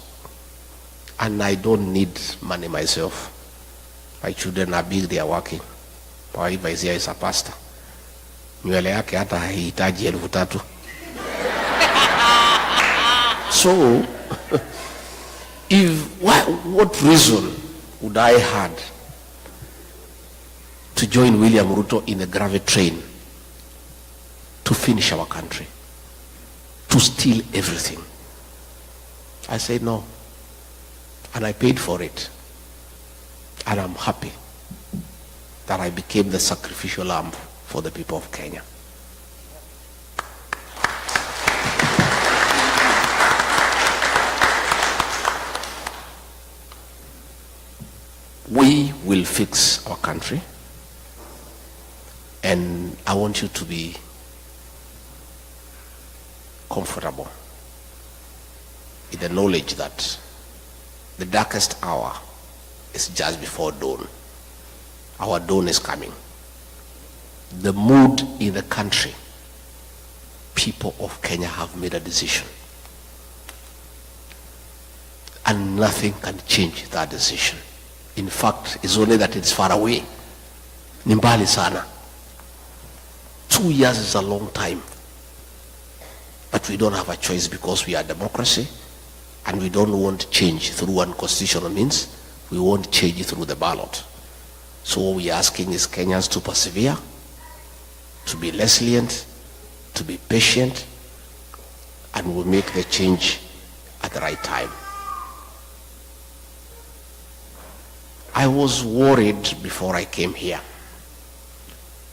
And I don't need money myself. My children are big, they are working. My wife is here, is a pastor. Nywele yake hata haihitaji 3,000. So, what reason would I had to join William Ruto in a gravity train to finish our country, to steal everything? I said no, and I paid for it, and I'm happy that I became the sacrificial lamb for the people of Kenya. We will fix our country, and I want you to be comfortable in the knowledge that the darkest hour is just before dawn. Our dawn is coming. The mood in the country, people of Kenya have made a decision. And nothing can change that decision. In fact, it's only that it's far away. Ni mbali sana. 2 years is a long time. But we don't have a choice because we are democracy and we don't want change through unconstitutional means. We want change through the ballot. So what we're asking is Kenyans to persevere, to be resilient, to be patient, and we'll make the change at the right time. I was worried before I came here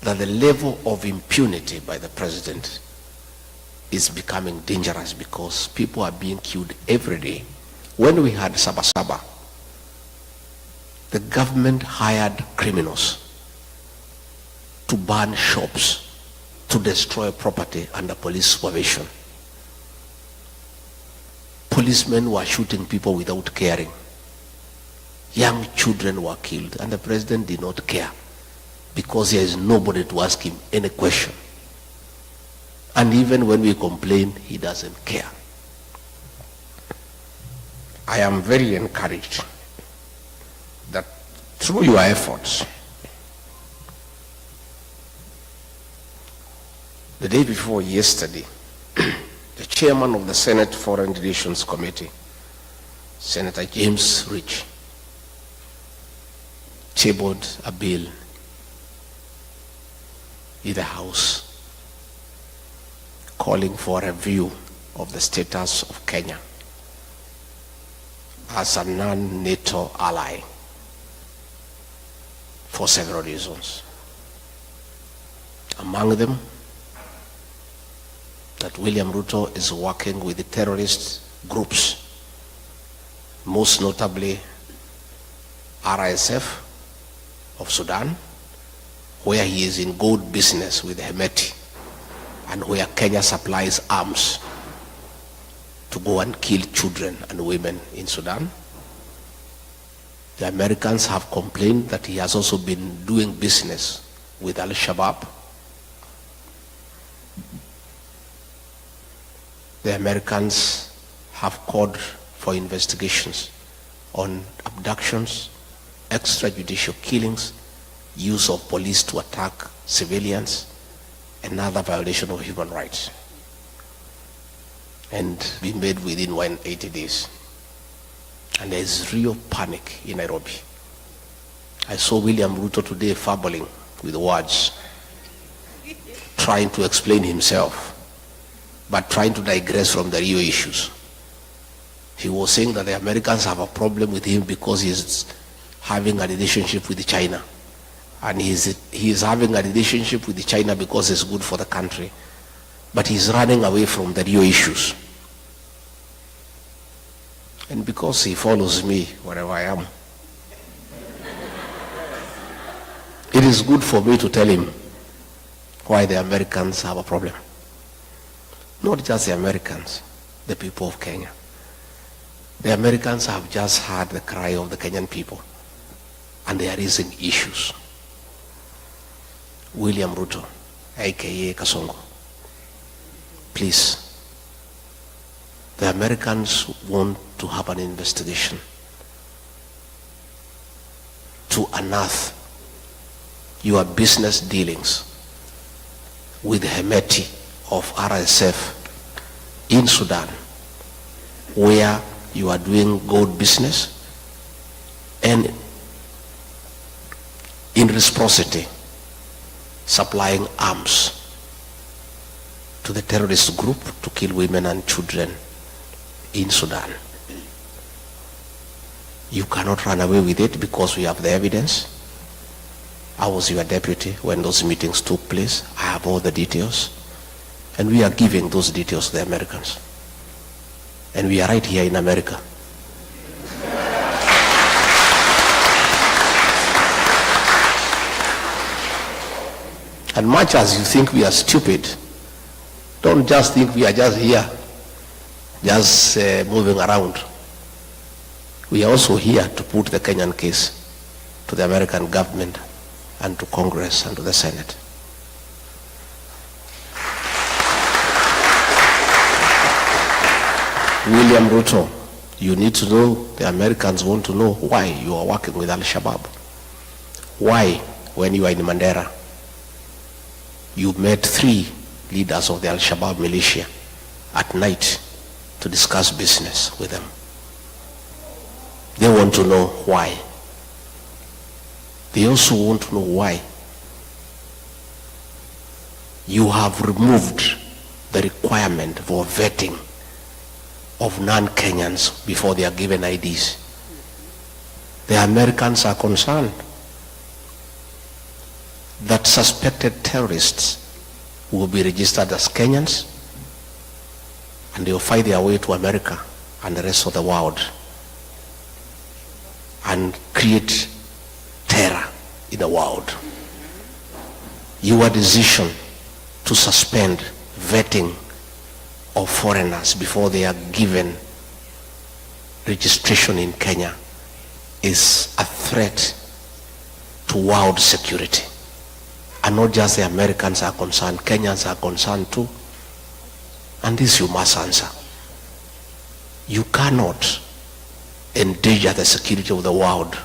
that the level of impunity by the president is becoming dangerous because people are being killed every day. When we had Sabasaba, the government hired criminals to burn shops, to destroy property under police supervision. Policemen were shooting people without caring. Young children were killed, and the president did not care because there is nobody to ask him any question. And even when we complain, he doesn't care. I am very encouraged that through your efforts, the day before yesterday, the chairman of the Senate Foreign Relations Committee, Senator James Rich, tabled a bill in the House calling for a review of the status of Kenya as a non-NATO ally for several reasons. Among them, that William Ruto is working with the terrorist groups, most notably RSF of Sudan, where he is in gold business with Hemeti, and where Kenya supplies arms to go and kill children and women in Sudan. The Americans have complained that he has also been doing business with Al-Shabaab. The Americans have called for investigations on abductions, extrajudicial killings, use of police to attack civilians, and other violation of human rights, and be made within 180 days. And there is real panic in Nairobi. I saw William Ruto today fumbling with words, trying to explain himself, but trying to digress from the real issues. He was saying that the Americans have a problem with him because he is having a relationship with China. And he is having a relationship with China because it's good for the country. But he's running away from the real issues. And because he follows me wherever I am, it is good for me to tell him why the Americans have a problem. Not just the Americans, the people of Kenya. The Americans have just heard the cry of the Kenyan people, and they are raising issues. William Ruto, aka Kasongo, please, the Americans want to have an investigation to unearth your business dealings with Hemeti of RSF in Sudan, where you are doing gold business, and in reciprocity supplying arms to the terrorist group to kill women and children in Sudan. You cannot run away with it because we have the evidence. I was your deputy when those meetings took place. I have all the details, and we are giving those details to the Americans. And we are right here in America. And much as you think we are stupid, don't just think we are just here, just moving around. We are also here to put the Kenyan case to the American government and to Congress and to the Senate. William Ruto, you need to know, the Americans want to know why you are working with Al-Shabaab. Why, when you are in Mandera, you met 3 leaders of the Al-Shabaab militia at night to discuss business with them. They want to know why. They also want to know why you have removed the requirement for vetting of non-Kenyans before they are given IDs. The Americans are concerned that suspected terrorists will be registered as Kenyans, and they will find their way to America and the rest of the world and create terror in the world. Your decision to suspend vetting of foreigners before they are given registration in Kenya is a threat to world security. And not just the Americans are concerned, Kenyans are concerned too. And this you must answer. You cannot endanger the security of the world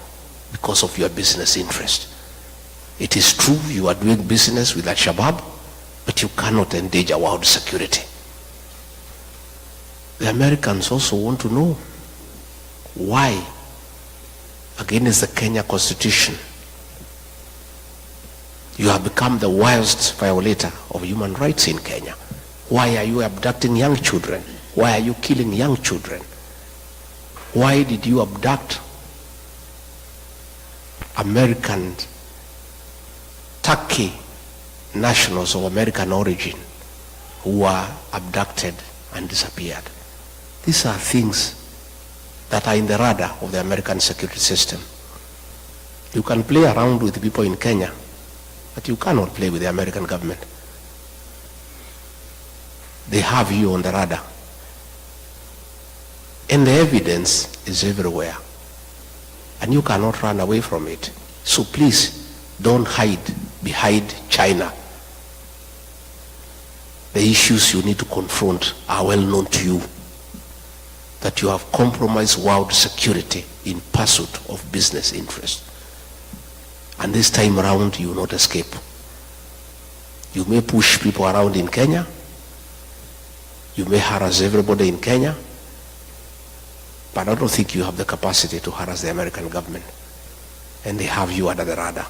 because of your business interest. It is true you are doing business with Al-Shabaab, but you cannot endanger world security. The Americans also want to know why, against the Kenya Constitution, You have become the worst violator of human rights in Kenya. Why are you abducting young children? Why are you killing young children? Why did you abduct American, Turkey nationals of American origin who were abducted and disappeared? These are things that are in the radar of the American security system. You can play around with people in Kenya, but you cannot play with the American government. They have you on the radar. And the evidence is everywhere. And you cannot run away from it. So please, don't hide behind China. The issues you need to confront are well known to you. That you have compromised world security in pursuit of business interest. And this time around, you will not escape. You may push people around in Kenya. You may harass everybody in Kenya. But I don't think you have the capacity to harass the American government. And they have you under the radar.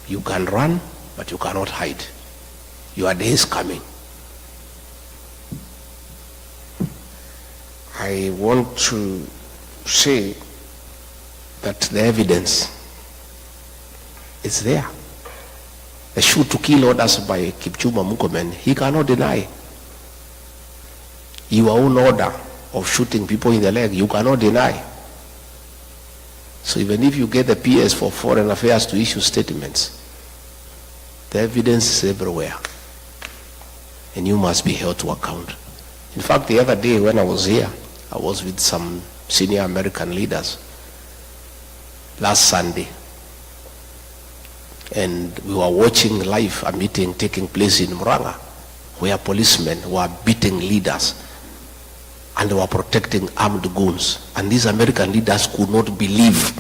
You can run, but you cannot hide. Your day is coming. I want to say that the evidence is there. The shoot to kill orders by Kipchumba Murkomen, he cannot deny. Your own order of shooting people in the leg, you cannot deny. So even if you get the PS for Foreign Affairs to issue statements, the evidence is everywhere. And you must be held to account. In fact, the other day when I was here, I was with some senior American leaders last Sunday. And we were watching live a meeting taking place in Muranga, where policemen were beating leaders and they were protecting armed goons. And these American leaders could not believe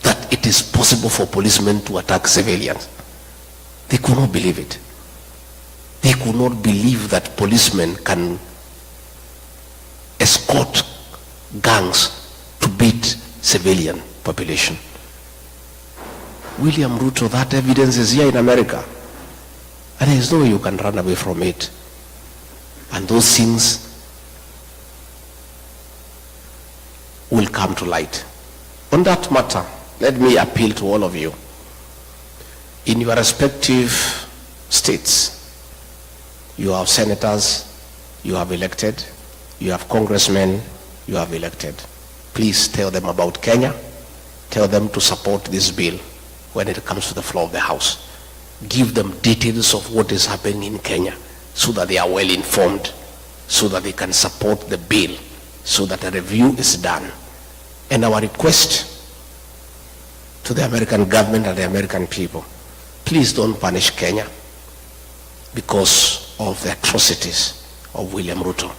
that it is possible for policemen to attack civilians. They could not believe it. They could not believe that policemen can escort gangs to beat civilian population. William Ruto, that evidence is here in America. And there is no way you can run away from it. And those things will come to light. On that matter, let me appeal to all of you. In your respective states, you have senators, you have elected, you have congressmen, you have elected. Please tell them about Kenya. Tell them to support this bill when it comes to the floor of the House. Give them details of what is happening in Kenya so that they are well informed, so that they can support the bill, so that a review is done. And our request to the American government and the American people, please don't punish Kenya because of the atrocities of William Ruto.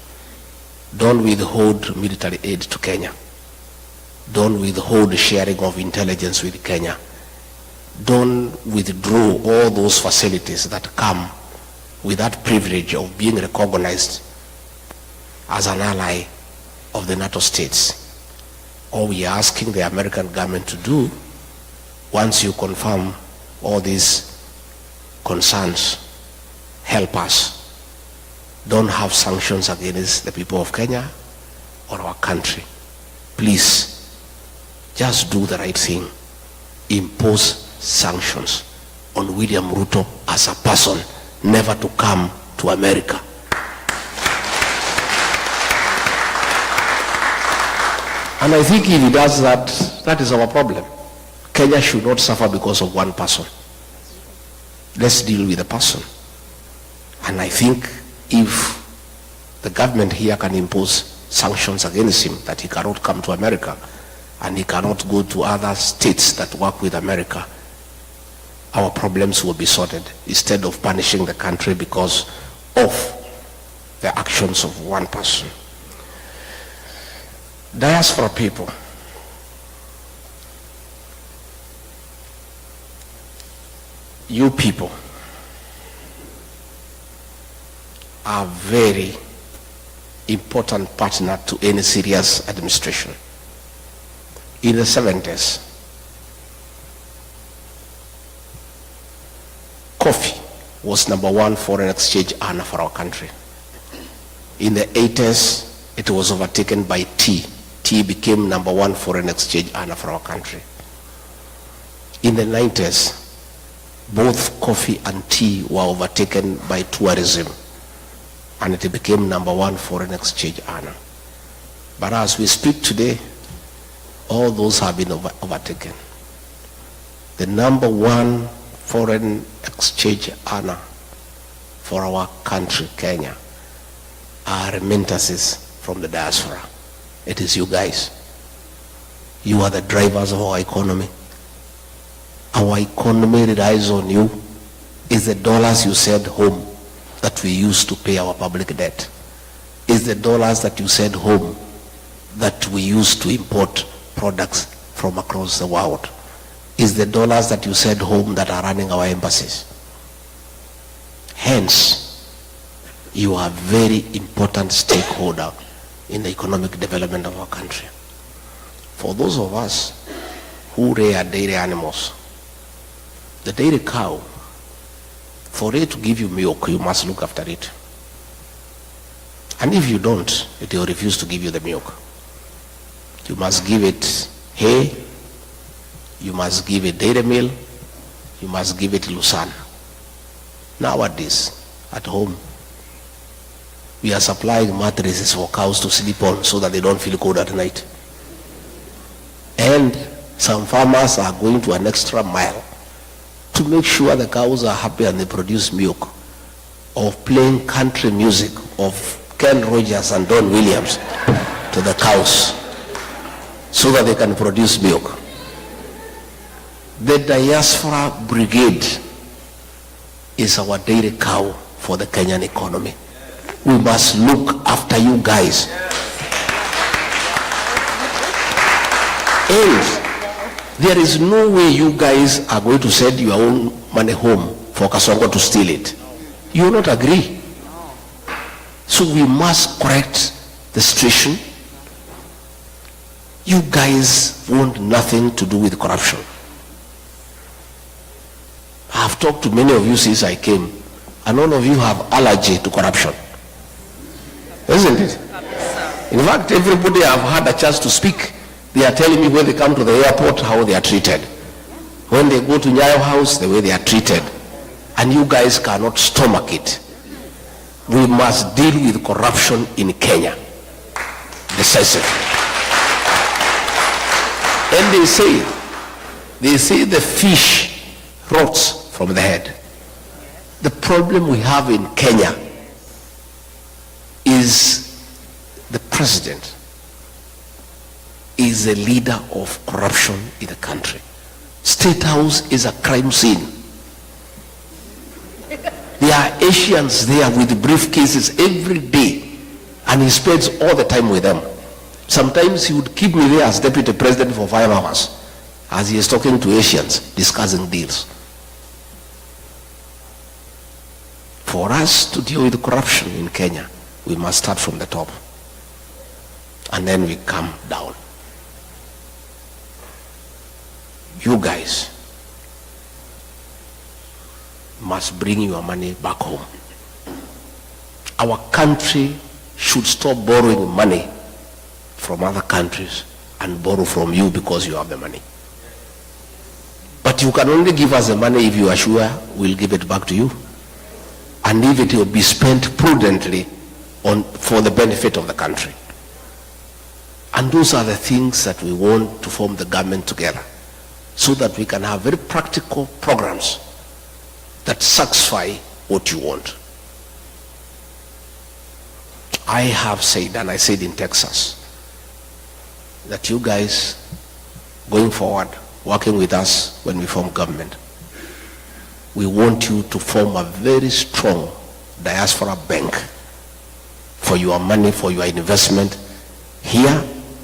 Don't withhold military aid to Kenya. Don't withhold sharing of intelligence with Kenya. Don't withdraw all those facilities that come with that privilege of being recognized as an ally of the NATO states. All we are asking the American government to do, once you confirm all these concerns, help us. Don't have sanctions against the people of Kenya or our country. Please, just do the right thing. Impose sanctions on William Ruto as a person, never to come to America. And I think if he does that, that is our problem. Kenya should not suffer because of one person. Let's deal with the person. And I think if the government here can impose sanctions against him, that he cannot come to America and he cannot go to other states that work with America, our problems will be sorted instead of punishing the country because of the actions of one person. Diaspora people, you people are very important partner to any serious administration. In the 70s, coffee was #1 foreign exchange earner for our country. In the 80s, it was overtaken by tea. Tea became #1 foreign exchange earner for our country. In the 90s, both coffee and tea were overtaken by tourism, and it became #1 foreign exchange earner. But as we speak today, all those have been overtaken. The #1 foreign exchange earner for our country, Kenya, are remittances from the diaspora. It is you guys. You are the drivers of our economy. Our economy relies on you. It's the dollars you send home that we use to pay our public debt. It's the dollars that you send home that we use to import products from across the world. It's the dollars that you send home that are running our embassies. Hence, you are a very important stakeholder in the economic development of our country. For those of us who rear dairy animals, the dairy cow, for it to give you milk, you must look after it. And if you don't, it will refuse to give you the milk. You must give it hay, you must give it dairy meal, you must give it lucerne. Nowadays, at home, we are supplying mattresses for cows to sleep on so that they don't feel cold at night. And some farmers are going to an extra mile to make sure the cows are happy and they produce milk, of playing country music of Ken Rogers and Don Williams to the cows so that they can produce milk. The diaspora brigade is our dairy cow for the Kenyan economy. We must look after you guys. And there is no way you guys are going to send your own money home for Kasongo to steal it. You will not agree. So we must correct the situation. You guys want nothing to do with corruption. I have talked to many of you since I came, and all of you have allergy to corruption. Isn't it? In fact, everybody I've had a chance to speak, they are telling me when they come to the airport how they are treated. When they go to Nyayo House, the way they are treated. And you guys cannot stomach it. We must deal with corruption in Kenya. Decisively. And they say the fish rots from the head. The problem we have in Kenya is the president is a leader of corruption in the country. State House is a crime scene. There are Asians there with briefcases every day, and he spends all the time with them. Sometimes he would keep me there as deputy president for 5 hours as he is talking to Asians, discussing deals. For us to deal with corruption in Kenya, we must start from the top, and then we come down. You guys must bring your money back home. Our country should stop borrowing money from other countries and borrow from you because you have the money. But you can only give us the money if you are sure we'll give it back to you, and if it will be spent prudently for the benefit of the country. And those are the things that we want to form the government together, so that we can have very practical programs that satisfy what you want. I have said, and I said in Texas, that you guys, going forward, working with us when we form government, we want you to form a very strong diaspora bank for your money, for your investment here,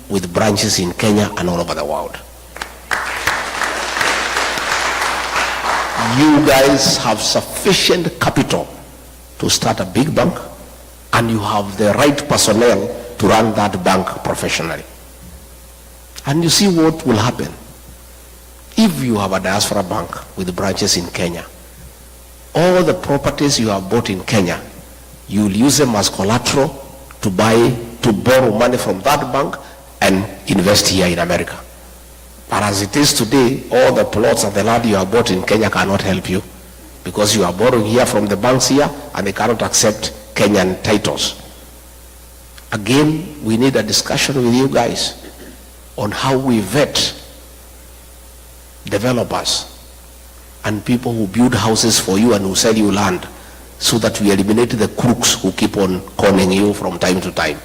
with branches in Kenya and all over the world. You guys have sufficient capital to start a big bank, and you have the right personnel to run that bank professionally. And you see what will happen if you have a diaspora bank with branches in Kenya. all the properties you have bought in Kenya, you will use them as collateral to borrow money from that bank and invest here in America. But as it is today, all the plots and the land you have bought in Kenya cannot help you, because you are borrowing here from the banks here and they cannot accept Kenyan titles. Again, we need a discussion with you guys on how we vet developers and people who build houses for you and who sell you land, so that we eliminate the crooks who keep on conning you from time to time.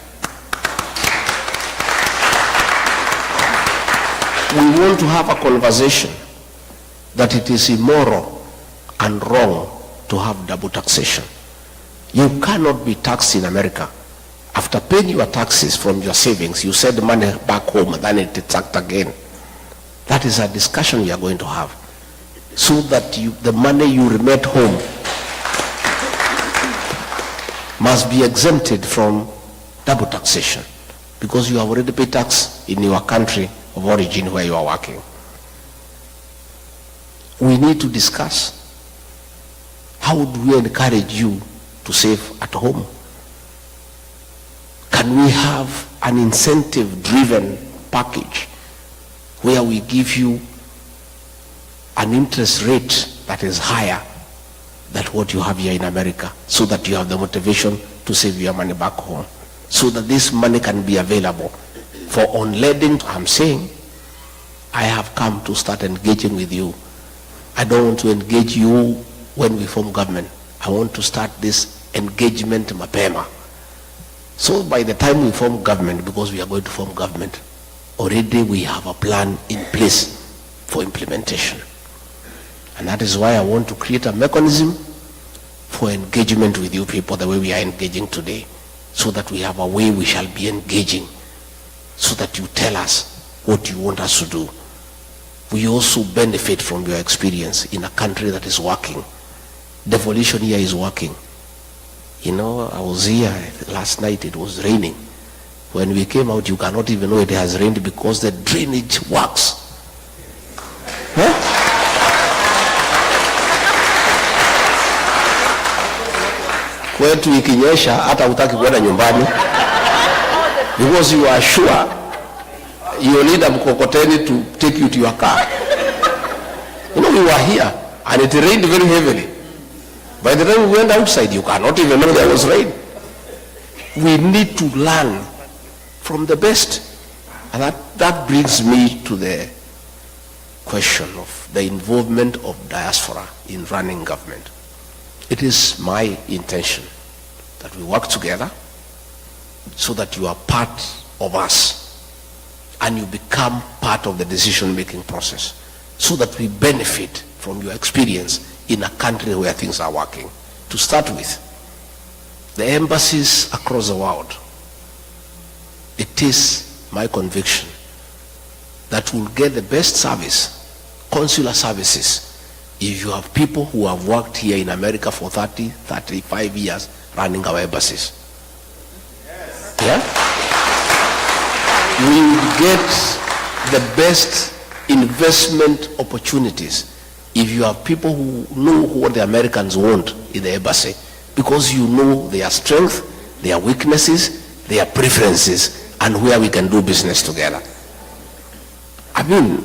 We want to have a conversation that it is immoral and wrong to have double taxation. You cannot be taxed in America. After paying your taxes from your savings, you send money back home and then it is taxed again. That is a discussion we are going to have, so that the money you remit home must be exempted from double taxation, because you have already paid tax in your country of origin where you are working. We need to discuss how do we encourage you to save at home. Can we have an incentive-driven package where we give you an interest rate that is higher than what you have here in America, so that you have the motivation to save your money back home, so that this money can be available for on-lending? I'm saying I have come to start engaging with you. I don't want to engage you when we form government. I want to start this engagement mapema. So by the time we form government, because we are going to form government, already we have a plan in place for implementation. And that is why I want to create a mechanism for engagement with you people the way we are engaging today, so that we have a way we shall be engaging, so that you tell us what you want us to do. We also benefit from your experience in a country that is working. Devolution here is working. You know, I was here last night, it was raining. When we came out, you cannot even know it has rained, because the drainage works. Huh? Kwetu ikinyesha hata hutaki kwenda nyumbani, because you are sure you need a mkokoteni to take you to your car. You know, we were here and it rained very heavily. By the time we went outside, you cannot even know there was rain. We need to learn from the best. And that brings me to the question of the involvement of diaspora in running government. It is my intention that we work together so that you are part of us and you become part of the decision-making process, so that we benefit from your experience in a country where things are working. To start with, the embassies across the world, it is my conviction that we'll get the best service, consular services, if you have people who have worked here in America for 30, 35 years running our embassies. Yeah? We will get the best investment opportunities if you have people who know what the Americans want in the embassy, because you know their strength, their weaknesses, their preferences, and where we can do business together. I mean,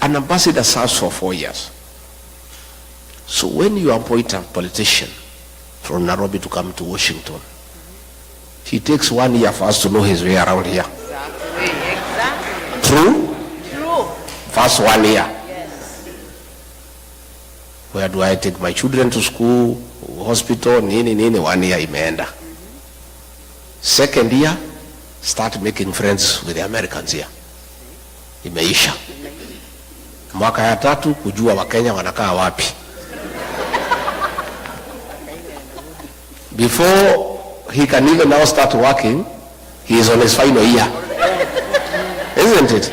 an ambassador serves for 4 years. So when you appoint a politician from Nairobi to come to Washington, he takes 1 year for us to know his way around here. Exactly. True? True. First 1 year. Yes. Where do I take my children to school, hospital, nini, 1 year imeenda. Second year, start making friends with the Americans here. Imeisha. Mwaka ya 3, kujua Wakenya wanakaa wapi. Before he can even now start working, he is on his final year. Isn't it?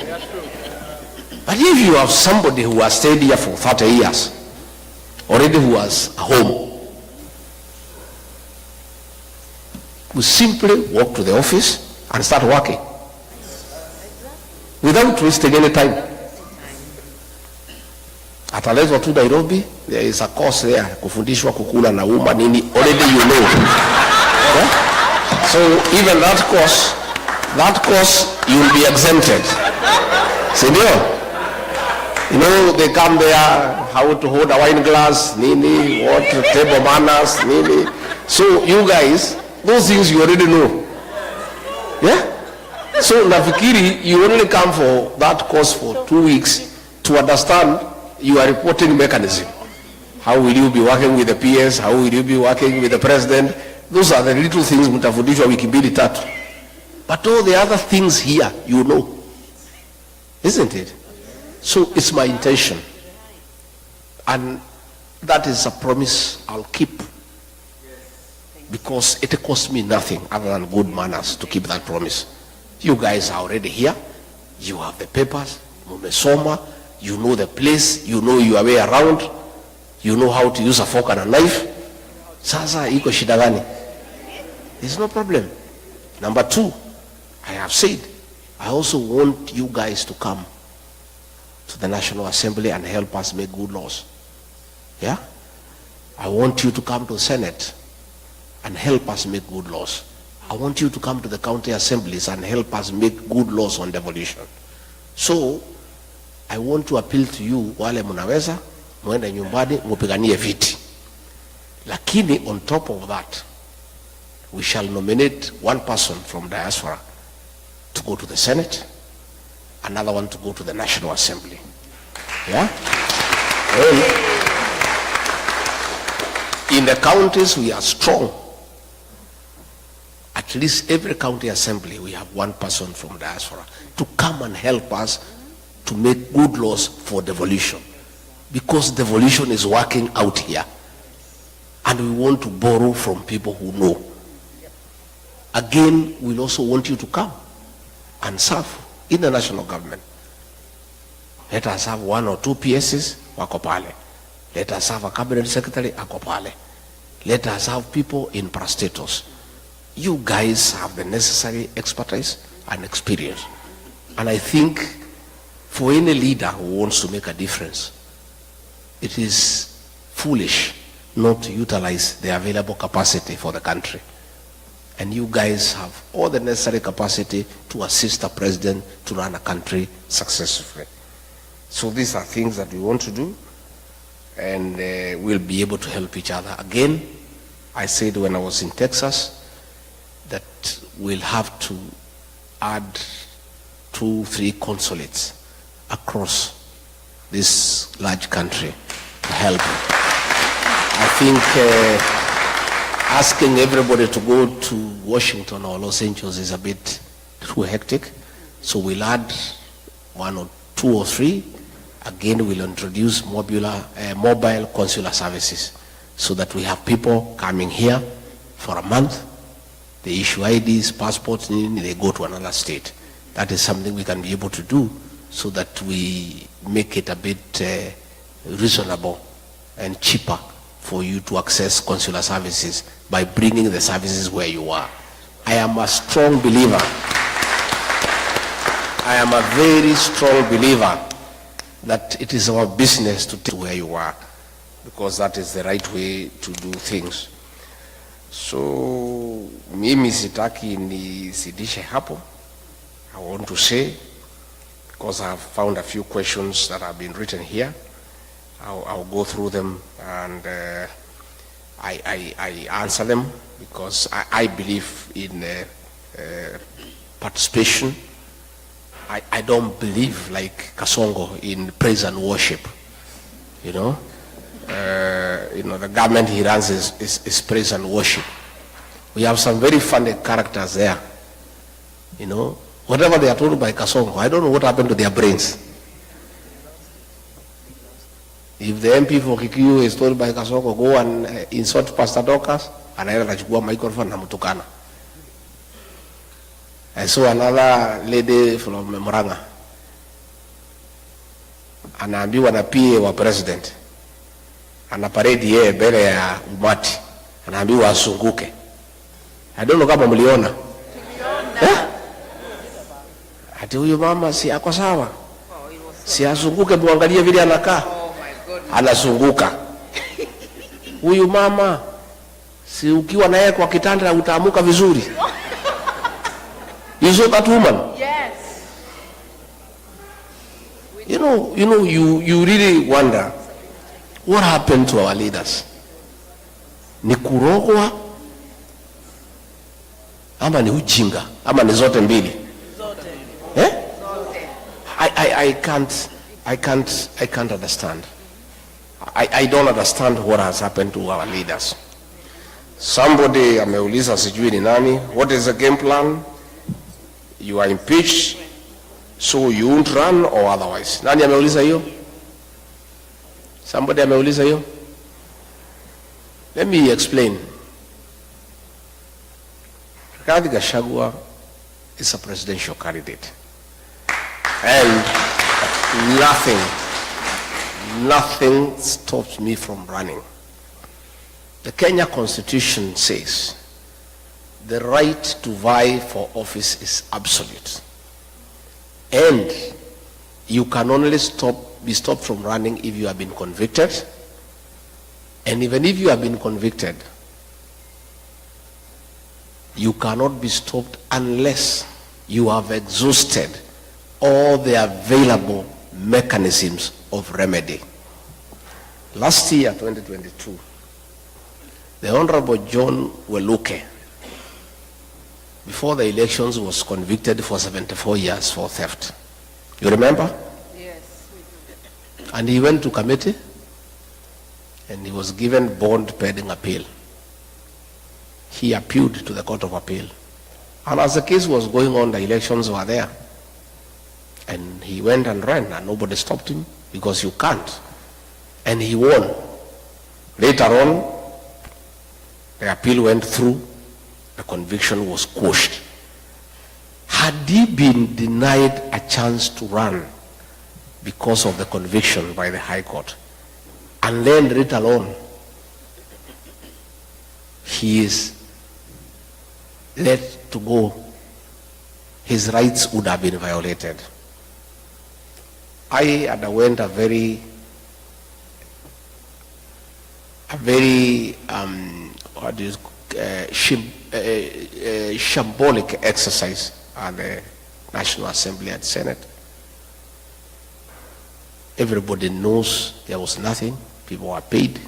But if you have somebody who has stayed here for 30 years, already who has a home, we simply walk to the office and start working without wasting any time. Ataletwa tu Nairobi, There is a course there, kufundishwa kukula na uma nini, already you know. Yeah? So even that course you'll be exempted. Senor, you know, they come there, how to hold a wine glass, nini, what table manners, nini. So you guys, those things you already know. Yeah? So nafikiri, you only come for that course for 2 weeks to understand your reporting mechanism. How will you be working with the PS? How will you be working with the president? Those are the little things mtafundishwa wiki mbili tatu. But all the other things here, you know. Isn't it? So it's my intention. And that is a promise I'll keep. Because it costs me nothing other than good manners to keep that promise. You guys are already here. You have the papers. Mumesoma. You know the place. You know your way around. You know how to use a fork and a knife. Sasa iko shida gani? There's no problem. Number 2, I have said, I also want you guys to come to the National Assembly and help us make good laws. Yeah? I want you to come to the Senate and help us make good laws. I want you to come to the county assemblies and help us make good laws on devolution. So, I want to appeal to you, wale munaweza, muende nyumbani, mupiganie viti. Lakini on top of that, we shall nominate one person from diaspora to go to the Senate, another one to go to the National Assembly. Yeah? Well, in the counties we are strong. At least every county assembly we have one person from diaspora to come and help us to make good laws for devolution. Because devolution is working out here. And we want to borrow from people who know. Again, we'll also want you to come and serve in the national government. Let us have 1 or 2 PSs, wako pale. Let us have a cabinet secretary, ako pale. Let us have people in parastatus. You guys have the necessary expertise and experience. And I think for any leader who wants to make a difference, it is foolish not to utilize the available capacity for the country. And you guys have all the necessary capacity to assist the president to run a country successfully. So these are things that we want to do, and we'll be able to help each other. Again, I said when I was in Texas that we'll have to add 2-3 consulates across this large country to help. I think asking everybody to go to Washington or Los Angeles is a bit too hectic. So we'll add 1 or 2 or 3. Again, we'll introduce mobile consular services so that we have people coming here for a month. They issue IDs, passports, they go to another state. That is something we can be able to do so that we make it a bit reasonable and cheaper for you to access consular services by bringing the services where you are. I am a strong believer. I am a very strong believer that it is our business to take where you are, because that is the right way to do things. So, mimi sitaki nisidishe hapo. I want to say, because I have found a few questions that have been written here, I'll go through them and I answer them, because I believe in participation. I don't believe like Kasongo in praise and worship. You know, the government he runs is praise and worship. We have some very funny characters there. You know, whatever they are told by Kasongo, I don't know what happened to their brains. If the MP for Kikuyu is told by Kasongo, go and insult Pastor Dorcas, anaenda anachukua microphone na mtukana. I saw another lady from Murang'a. Anaambiwa na PA wa president. Ana parade yeye mbele ya umati. Anaambiwa asunguke. I don't know kama mliona. Ati huyu mama si ako sawa. Si asunguke, muangalie vile anakaa. Anasunguka. huyu mama, si ukiwa naye kwa kitanda utaamuka vizuri. You saw that woman? Yes. You really wonder what happened to our leaders. Ni kurogwa ama ni ujinga ama ni zote mbili? Zote. Eh? Zote. I can't understand. I don't understand what has happened to our leaders. Somebody ameuliza sijui ni nani, what is the game plan? You are impeached, so you won't run or otherwise. Nani ameuliza hiyo? Somebody ameuliza hiyo? Let me explain. Rigathi Gachagua is a presidential candidate. And nothing stops me from running. The Kenya Constitution says the right to vie for office is absolute. And you can only be stopped from running if you have been convicted. And even if you have been convicted, you cannot be stopped unless you have exhausted all the available mechanisms of remedy. Last year, 2022, the Honorable John Weluke, before the elections, was convicted for 74 years for theft. You remember? Yes. And he went to committee and he was given bond pending appeal. He appealed to the Court of Appeal. And as the case was going on, the elections were there. And he went and ran and nobody stopped him because you can't. And he won. Later on, the appeal went through, the conviction was quashed. Had he been denied a chance to run because of the conviction by the High Court, and then let alone, he is let to go, his rights would have been violated. I underwent a very shambolic exercise at the National Assembly and Senate. Everybody knows there was nothing. People were paid.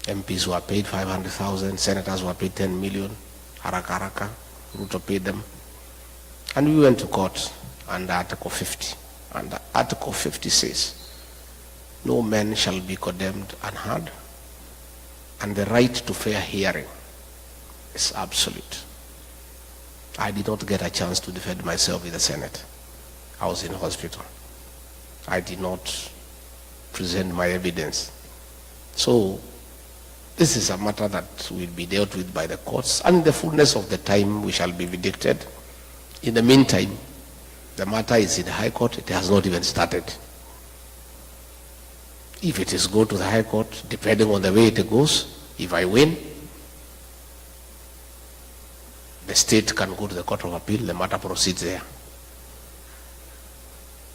MPs were paid 500,000, senators were paid 10 million. Haraka, Ruto paid them. And we went to court under Article 50. And Article 50 says, no man shall be condemned unheard, and the right to fair hearing is absolute. I did not get a chance to defend myself in the Senate. I was in hospital. I did not present my evidence. So this is a matter that will be dealt with by the courts, and in the fullness of the time we shall be vindicated. In the meantime, the matter is in the High Court. It has not even started. If it is go to the High Court, depending on the way it goes, if I win, the state can go to the Court of Appeal, the matter proceeds there.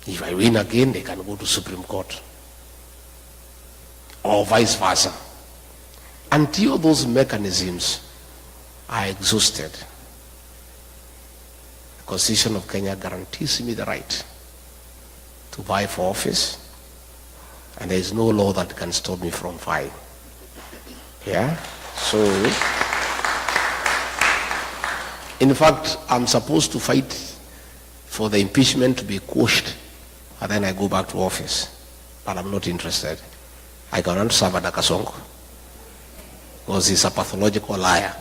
If I win again, they can go to Supreme Court. Or vice versa. Until those mechanisms are exhausted, the Constitution of Kenya guarantees me the right to vie for office, and there is no law that can stop me from vying. Yeah? So, in fact, I'm supposed to fight for the impeachment to be quashed, and then I go back to office. But I'm not interested. I cannot serve under Kasongo, because he's a pathological liar,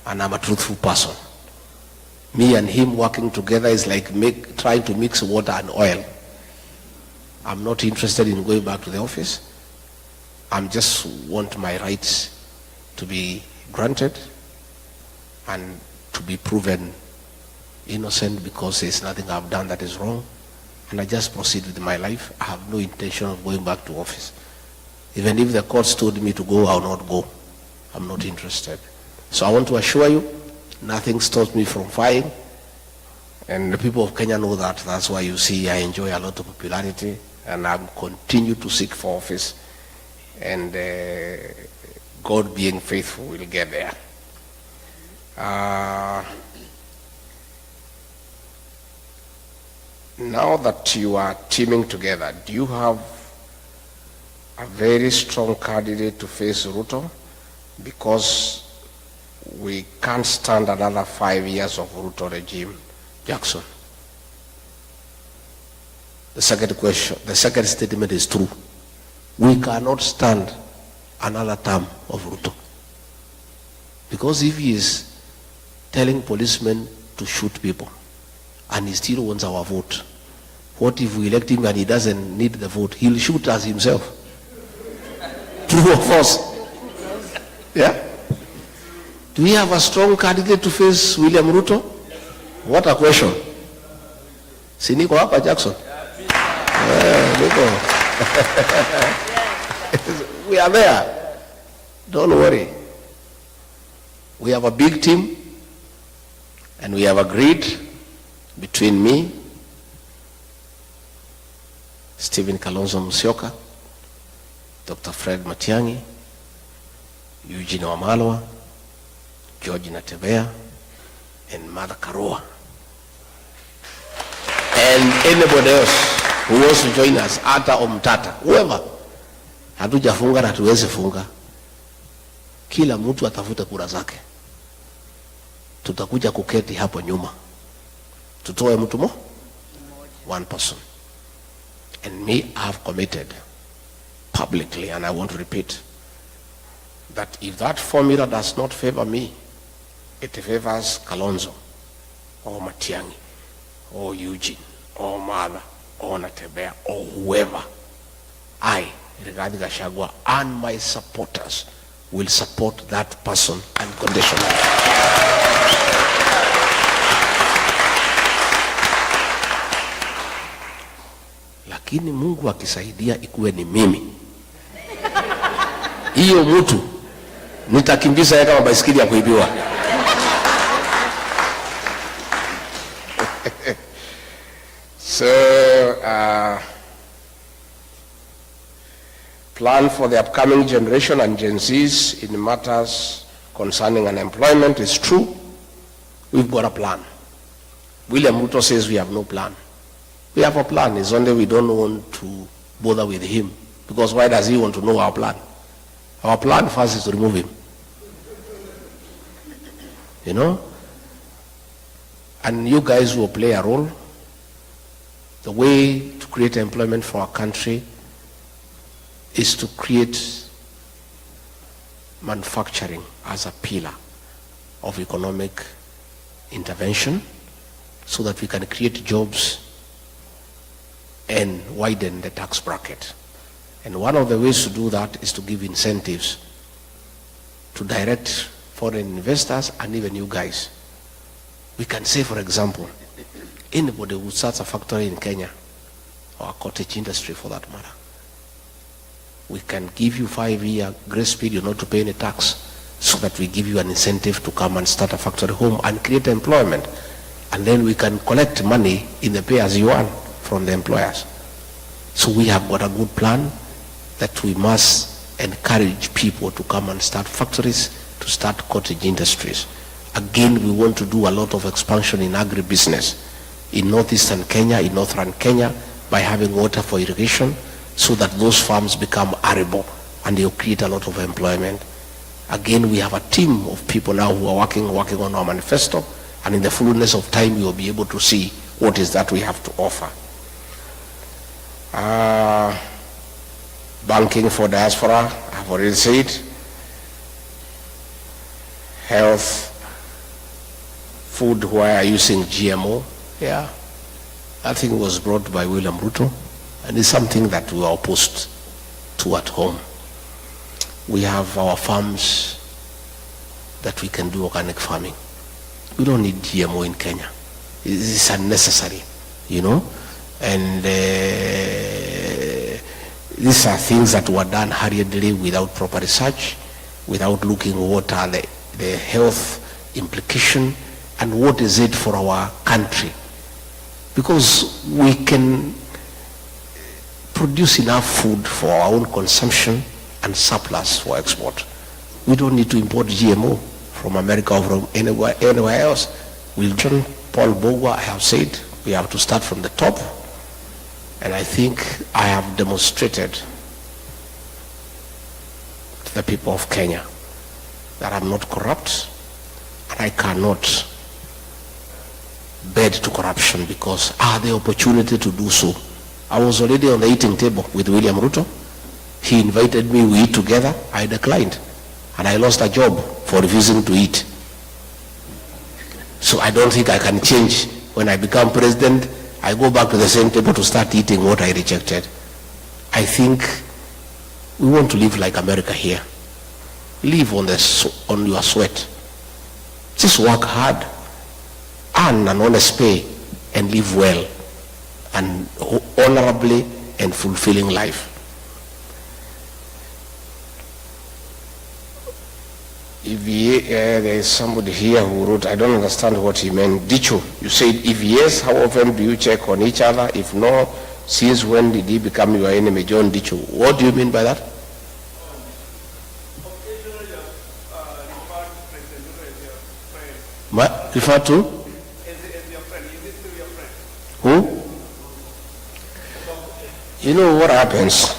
and I'm a truthful person. Me and him working together is like trying to mix water and oil. I'm not interested in going back to the office. I just want my rights to be granted and to be proven innocent because there's nothing I've done that is wrong. And I just proceed with my life. I have no intention of going back to office. Even if the courts told me to go, I'll not go. I'm not interested. So I want to assure you, nothing stops me from fighting. And the people of Kenya know that. That's why you see I enjoy a lot of popularity, and I continue to seek for office. and God being faithful, we'll get there. Now that you are teaming together, do you have a very strong candidate to face Ruto? Because we can't stand another 5 years of Ruto regime. Jackson. The second statement is true. We cannot stand another term of Ruto. Because if he is telling policemen to shoot people and he still wants our vote, what if we elect him and he doesn't need the vote? He'll shoot us himself. True or false? Yeah? Do we have a strong candidate to face William Ruto? What a question. Si niko hapa Jackson? Niko. We are there. Don't worry. We have a big team, and we have agreed between me, Stephen Kalonzo Musyoka, Dr. Fred Matiang'i, Eugene Wamalwa, George Natebea, and Mother Karua. And anybody else who wants to join us, Ata or Mtata, whoever. Hatujafunga na tuweze funga. Kila mtu atafute kura zake. Tutakuja kuketi hapo nyuma. Tutoe mtu mo? One person. And me, I have committed publicly, and I want to repeat, that if that formula does not favor me, it favors Kalonzo, or Matiang'i, or Eugene, or Mother, or Natebea, or whoever, I, Rigathi Gachagua, and my supporters will support that person unconditionally. Lakini Mungu akisaidia ikuwe ni mimi, hiyo mtu nitakimbiza yeye kama baisikeli ya kuibiwa. So, plan for the upcoming generation and Gen Zs in matters concerning unemployment is true. We've got a plan. William Ruto says we have no plan. We have a plan. It's only we don't want to bother with him. Because why does he want to know our plan? Our plan first is to remove him. You know? And you guys will play a role. The way to create employment for our country is to create manufacturing as a pillar of economic intervention so that we can create jobs and widen the tax bracket. And one of the ways to do that is to give incentives to direct foreign investors and even you guys. We can say, for example, anybody who starts a factory in Kenya, or a cottage industry for that matter, we can give you 5-year grace period not to pay any tax so that we give you an incentive to come and start a factory home and create employment. And then we can collect money in the pay as you earn from the employers. So we have got a good plan that we must encourage people to come and start factories, to start cottage industries. Again, we want to do a lot of expansion in agribusiness in northeastern Kenya, in northern Kenya, by having water for irrigation, so that those farms become arable and they'll create a lot of employment. Again, we have a team of people now who are working on our manifesto, and in the fullness of time, you will be able to see what is that we have to offer. Banking for diaspora, I've already said. Health, food where using GMO, yeah. That thing was brought by William Ruto, and it's something that we are opposed to at home. We have our farms that we can do organic farming. We don't need GMO in Kenya. It's unnecessary, you know. And these are things that were done hurriedly without proper research, without looking what are the health implication and what is it for our country. Because we can produce enough food for our own consumption and surplus for export. We don't need to import GMO from America or from anywhere else. John Paul Bogwa, I have said, we have to start from the top. And I think I have demonstrated to the people of Kenya that I'm not corrupt, and I cannot bed to corruption because I had the opportunity to do so. I was already on the eating table with William Ruto. He invited me, we eat together. I declined, and I lost a job for refusing to eat. So I don't think I can change. When I become president, I go back to the same table to start eating what I rejected. I think we want to live like America here. Live on your sweat. Just work hard, earn an honest pay, and live well and honorably and fulfilling life. If there is somebody here who wrote, I don't understand what he meant. Dicho, you said, if yes, how often do you check on each other? If no, since when did he become your enemy? John Dicho. What do you mean by that? Refer to? As your friend. Is this still your friend? Who? You know what happens?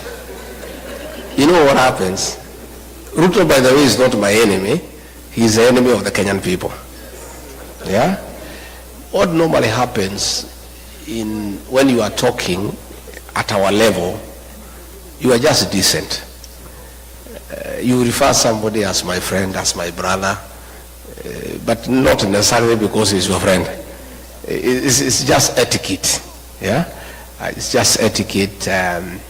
Ruto, by the way, is not my enemy. He's the enemy of the Kenyan people. Yeah? What normally happens when you are talking at our level, you are just decent. You refer somebody as my friend, as my brother, but not necessarily because he's your friend. It's just etiquette. Yeah? It's just etiquette. I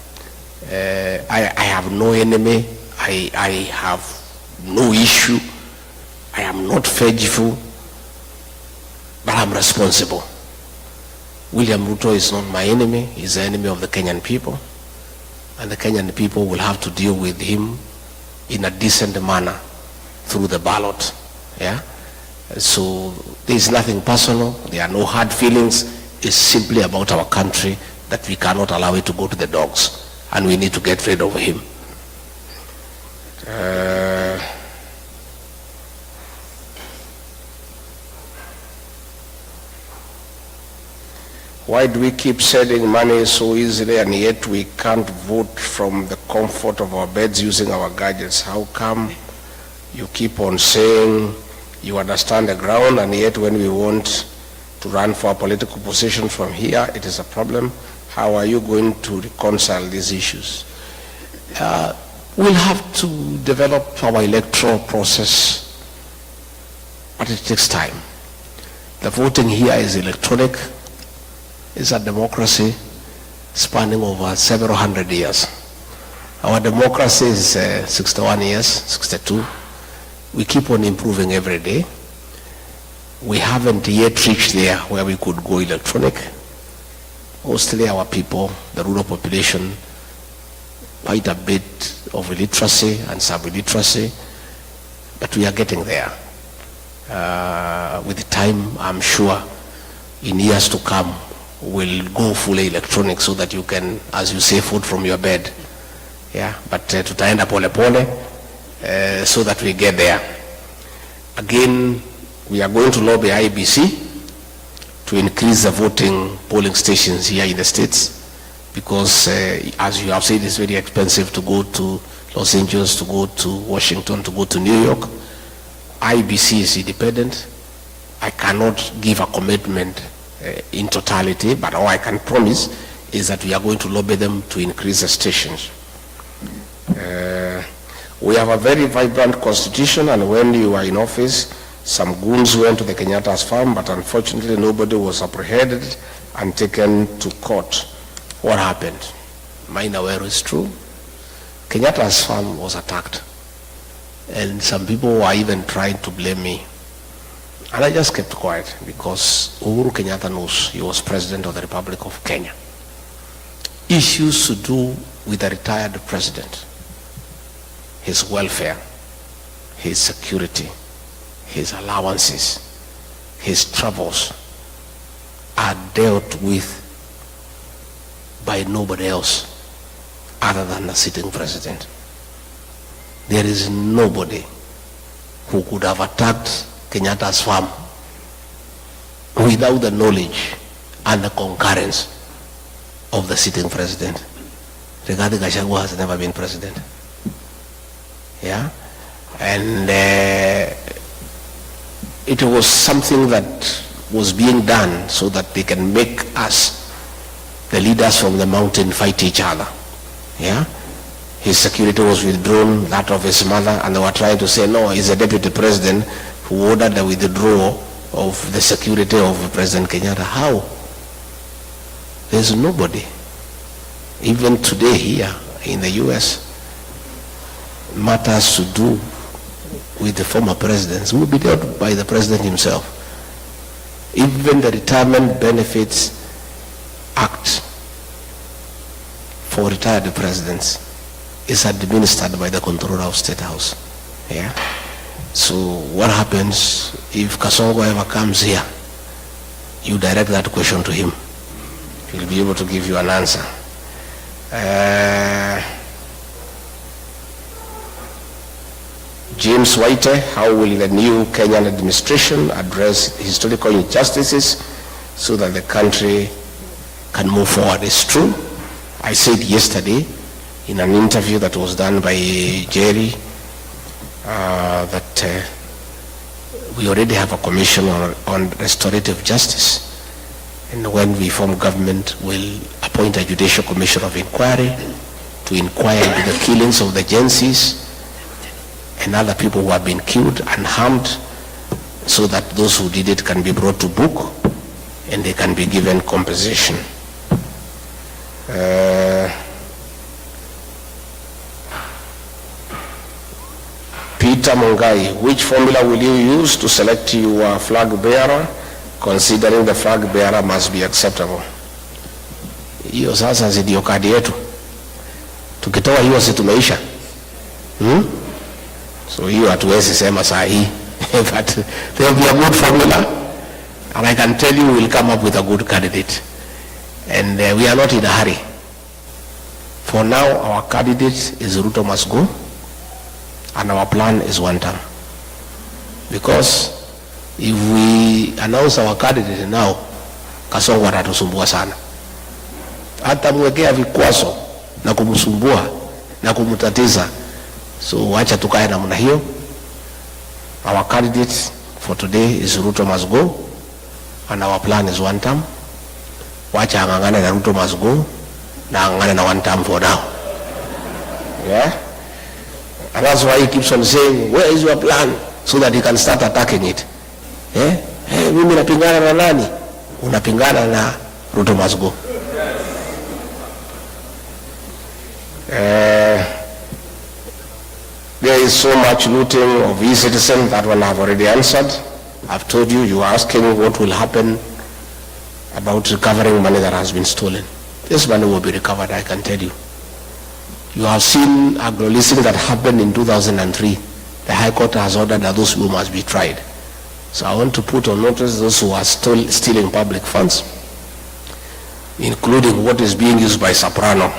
have no enemy. I have no issue. I am not vengeful, but I'm responsible. William Ruto is not my enemy. He's the enemy of the Kenyan people. And the Kenyan people will have to deal with him in a decent manner through the ballot. Yeah? So there is nothing personal. There are no hard feelings. It's simply about our country that we cannot allow it to go to the dogs. And we need to get rid of him. Why do we keep sending money so easily and yet we can't vote from the comfort of our beds using our gadgets? How come you keep on saying you understand the ground and yet when we want to run for a political position from here, it is a problem? How are you going to reconcile these issues? We'll have to develop our electoral process, but it takes time. The voting here is electronic. It's a democracy spanning over several hundred years. Our democracy is 61 years, 62. We keep on improving every day. We haven't yet reached there where we could go electronic. Mostly our people, the rural population, quite a bit of illiteracy and sub-illiteracy, but we are getting there. With time, I'm sure, in years to come, we'll go fully electronic so that you can, as you say, vote from your bed. Yeah, but tutaenda pole pole so that we get there. Again, we are going to lobby IBC to increase the voting polling stations here in the states because, as you have said, it's very expensive to go to Los Angeles, to go to Washington, to go to New York. IBC is independent. I cannot give a commitment in totality, but all I can promise is that we are going to lobby them to increase the stations. We have a very vibrant constitution, and when you were in office, some goons went to the Kenyatta's farm, but unfortunately nobody was apprehended and taken to court. What happened? Mainawero is true. Kenyatta's farm was attacked, and some people were even trying to blame me. And I just kept quiet because Uhuru Kenyatta knows he was president of the Republic of Kenya. Issues to do with a retired president, his welfare, his security, his allowances, his travels are dealt with by nobody else other than the sitting president. there is nobody who could have attacked Kenyatta's farm without the knowledge and the concurrence of the sitting president. Rigathi Gachagua has never been president. Yeah? And it was something that was being done so that they can make us, the leaders from the mountain, fight each other. Yeah? His security was withdrawn, that of his mother, and they were trying to say, no, he's a deputy president who ordered the withdrawal of the security of President Kenyatta. How? There's nobody. Even today here in the US, matters to do with the former presidents will be dealt by the president himself. Even the Retirement Benefits Act for retired presidents is administered by the controller of State House. Yeah. So what happens if Kasongo ever comes here? You direct that question to him. He'll be able to give you an answer. James White, how will the new Kenyan administration address historical injustices so that the country can move forward? It's true. I said yesterday in an interview that was done by Jerry that we already have a commission on restorative justice, and when we form government, we'll appoint a judicial commission of inquiry to inquire into the killings of the Gensis and other people who have been killed and harmed, so that those who did it can be brought to book and they can be given compensation. Peter Mungai, which formula will you use to select your flag bearer, considering the flag bearer must be acceptable? Hiyo sasa ndio kadi yetu. Tukitoa hiyo si tumeisha. So hiyo hatuwezi sema saa hii. But there will be a good formula, and I can tell you we'll come up with a good candidate. And we are not in a hurry. For now, our candidate is Ruto must go, and our plan is one term. Because if we announce our candidate now, Kasongo atatusumbua sana. Hata mwekea vikwazo na kumsumbua na kumtatiza. So wacha tukae namna hiyo. Our candidate for today is Ruto must go, and our plan is one term. Wacha angangane na Ruto must go, na angangane na one term for now. Yeah? And that's why he keeps on saying, where is your plan? So that he can start attacking it. Yeah? Hey, mimi napingana na nani? Unapingana na Ruto must go. There is so much looting of e-citizens, that one I've already answered. I've told you, you are asking what will happen about recovering money that has been stolen. This money will be recovered, I can tell you. You have seen agro-leasing that happened in 2003. The High Court has ordered that those people must be tried. So I want to put on notice those who are still stealing public funds, including what is being used by Soprano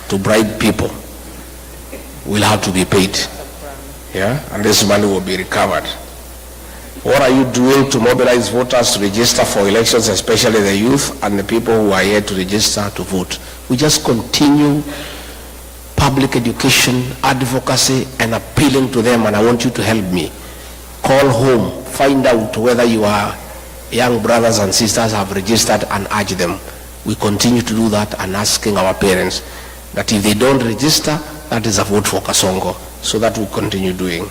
to bribe people, will have to be paid. Yeah? And this money will be recovered. What are you doing to mobilize voters to register for elections, especially the youth and the people who are here to register to vote? We just continue public education, advocacy, and appealing to them, and I want you to help me. Call home, find out whether your young brothers and sisters have registered, and urge them. We continue to do that, and asking our parents that if they don't register, that is a vote for Kasongo. So that we continue doing.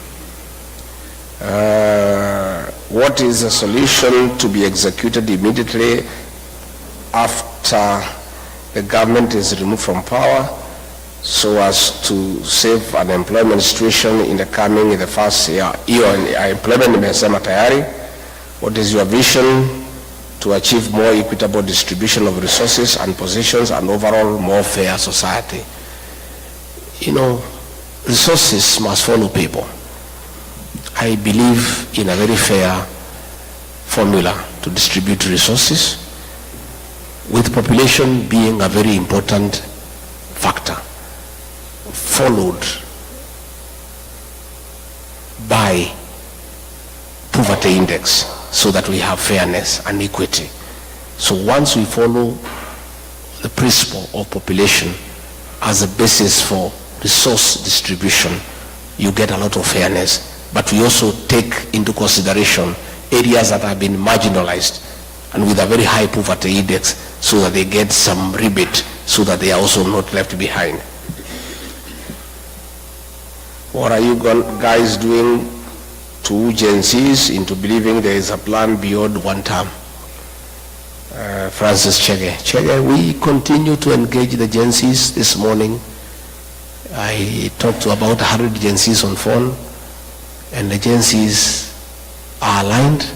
What is a solution to be executed immediately after the government is removed from power, so as to save an employment situation in the first year employment imesema tayari? What is your vision to achieve more equitable distribution of resources and positions and overall more fair society? You know, resources must follow people. I believe in a very fair formula to distribute resources, with population being a very important factor, followed by poverty index so that we have fairness and equity. So once we follow the principle of population as a basis for resource distribution, you get a lot of fairness. But we also take into consideration areas that have been marginalized and with a very high poverty index so that they get some rebate so that they are also not left behind. What are you guys doing to Gen Zs into believing there is a plan beyond one term? Francis Chege. Chege, we continue to engage the Gen Zs. This morning I talked to about 100 Gen Zs on phone, and the Gen Zs are aligned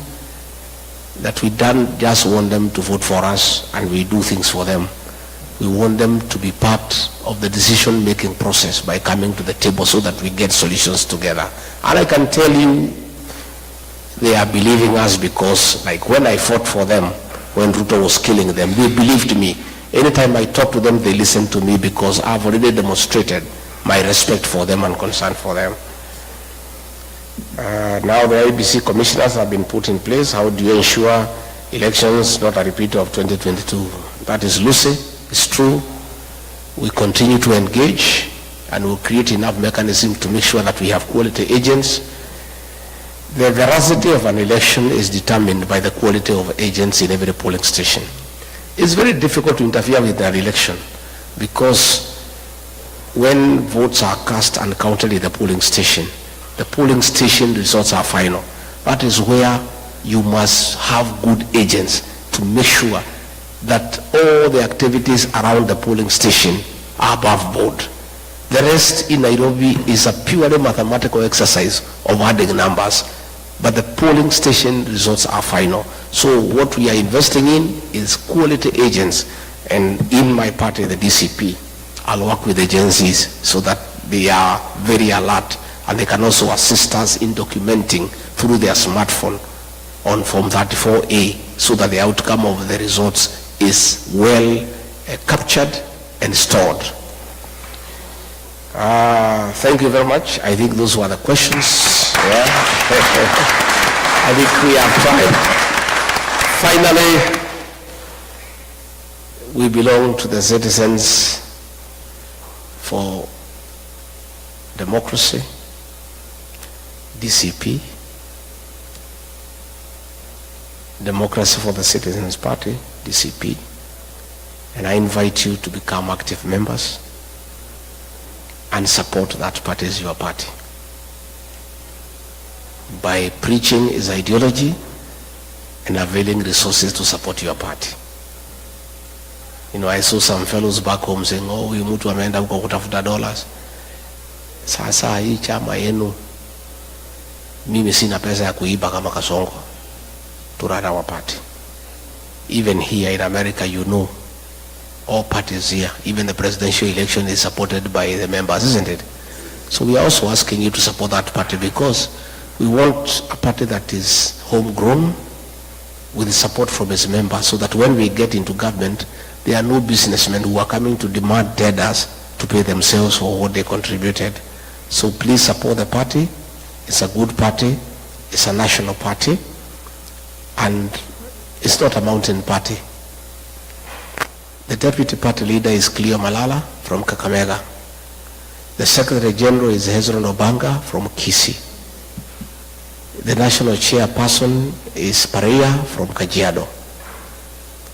that we don't just want them to vote for us and we do things for them. We want them to be part of the decision-making process by coming to the table so that we get solutions together. And I can tell you they are believing us because, like when I fought for them, when Ruto was killing them, they believed me. Anytime I talk to them, they listen to me because I've already demonstrated my respect for them and concern for them. Now the IBC commissioners have been put in place. How do you ensure elections not a repeat of 2022? That is Lucy. It's true. We continue to engage and we'll create enough mechanism to make sure that we have quality agents. The veracity of an election is determined by the quality of agents in every polling station. It's very difficult to interfere with an election because when votes are cast and counted in the polling station results are final. That is where you must have good agents to make sure that all the activities around the polling station are above board. The rest in Nairobi is a purely mathematical exercise of adding numbers, but the polling station results are final. So what we are investing in is quality agents, and in my party, the DCP, I'll work with the agencies so that they are very alert and they can also assist us in documenting through their smartphone on Form 34A so that the outcome of the results is well captured and stored. Thank you very much. I think those were the questions. Yeah. I think we have time. Finally, we belong to the Citizens for Democracy, DCP, Democracy for the Citizens Party, DCP, and I invite you to become active members and support that party as your party by preaching its ideology and availing resources to support your party. You know, I saw some fellows back home saying, oh, huyu mtu ameenda huko kutafuta dollars. Sasa hii chama yenu, mimi sina pesa ya kuiba kama Kasongo to run our party. Even here in America, you know, all parties here, even the presidential election is supported by the members, isn't it? So we are also asking you to support that party because we want a party that is homegrown with support from its members so that when we get into government, there are no businessmen who are coming to demand tenders to pay themselves for what they contributed. So please support the party. It's a good party. It's a national party. And it's not a mountain party. The deputy party leader is Cleo Malala from Kakamega. The secretary general is Hezron Obanga from Kisii. The national chairperson is Paria from Kajiado.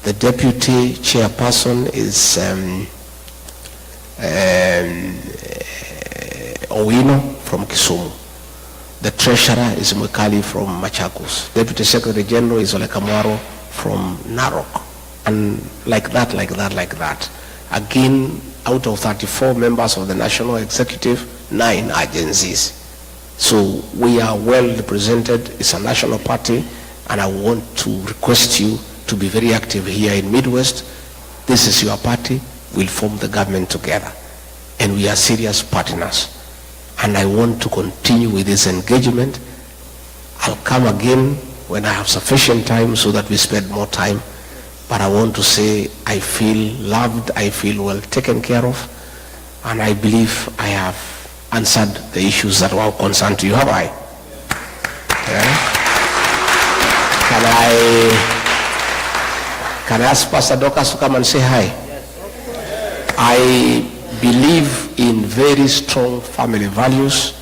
The deputy chairperson is Owino from Kisumu. The treasurer is Mwekali from Machakos. Deputy secretary general is Ole Kamwaro from Narok. And like that. Again, out of 34 members of the national executive, 9 agencies. So we are well represented. It's a national party, and I want to request you to be very active here in Midwest. This is your party. We'll form the government together, and we are serious partners. And I want to continue with this engagement. I'll come again when I have sufficient time so that we spend more time. But I want to say I feel loved, I feel well taken care of, and I believe I have answered the issues that were of concern to you. Have I? Can I ask Pastor Dorcas to come and say hi? I believe in very strong family values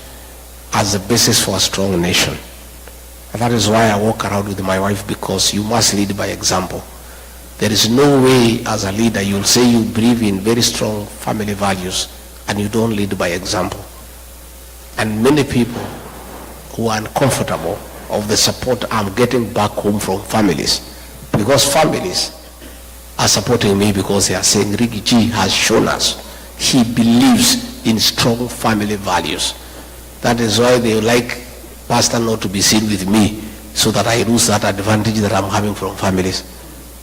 as the basis for a strong nation. And that is why I walk around with my wife, because you must lead by example. There is no way as a leader you'll say you believe in very strong family values and you don't lead by example. And many people who are uncomfortable of the support I'm getting back home from families, because families are supporting me because they are saying Rigathi has shown us he believes in strong family values. That is why they like Pastor not to be seen with me, so that I lose that advantage that I'm having from families.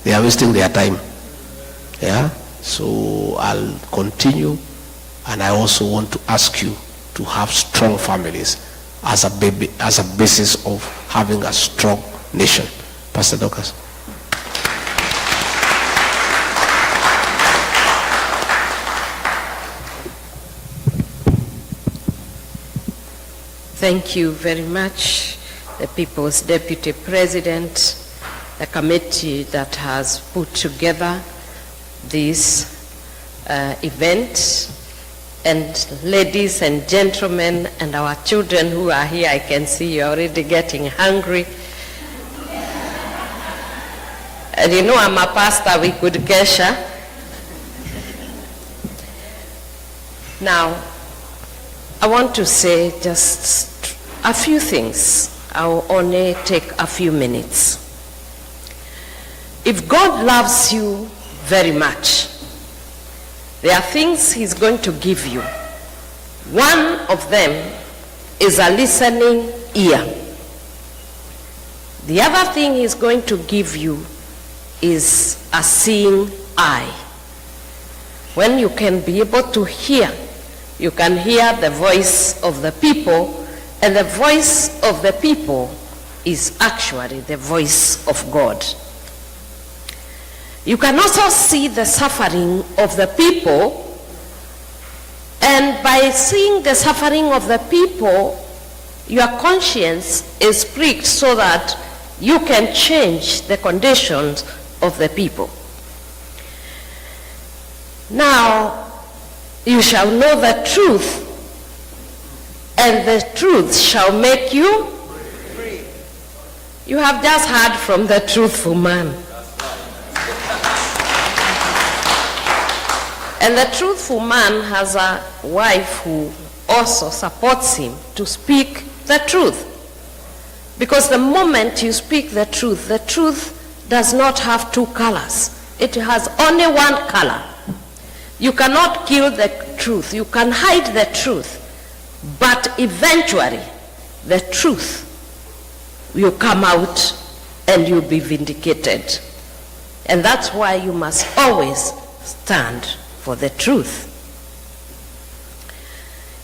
They are wasting their time. Yeah? So I'll continue, and I also want to ask you to have strong families as a basis of having a strong nation. Pastor Dorcas. Thank you very much, the People's Deputy President, the committee that has put together this event, and ladies and gentlemen and our children who are here. I can see you're already getting hungry. And you know I'm a pastor, we could kesha. Now, I want to say just a few things. I'll only take a few minutes. If God loves you very much, there are things he's going to give you. One of them is a listening ear. The other thing he's going to give you is a seeing eye. When you can be able to hear, you can hear the voice of the people, and the voice of the people is actually the voice of God. You can also see the suffering of the people, and by seeing the suffering of the people, your conscience is pricked so that you can change the conditions of the people. Now, you shall know the truth, and the truth shall make you free. You have just heard from the truthful man. And the truthful man has a wife who also supports him to speak the truth. Because the moment you speak the truth does not have two colors. It has only one color. You cannot kill the truth. You can hide the truth. But eventually, the truth will come out and you'll be vindicated. And that's why you must always stand for the truth.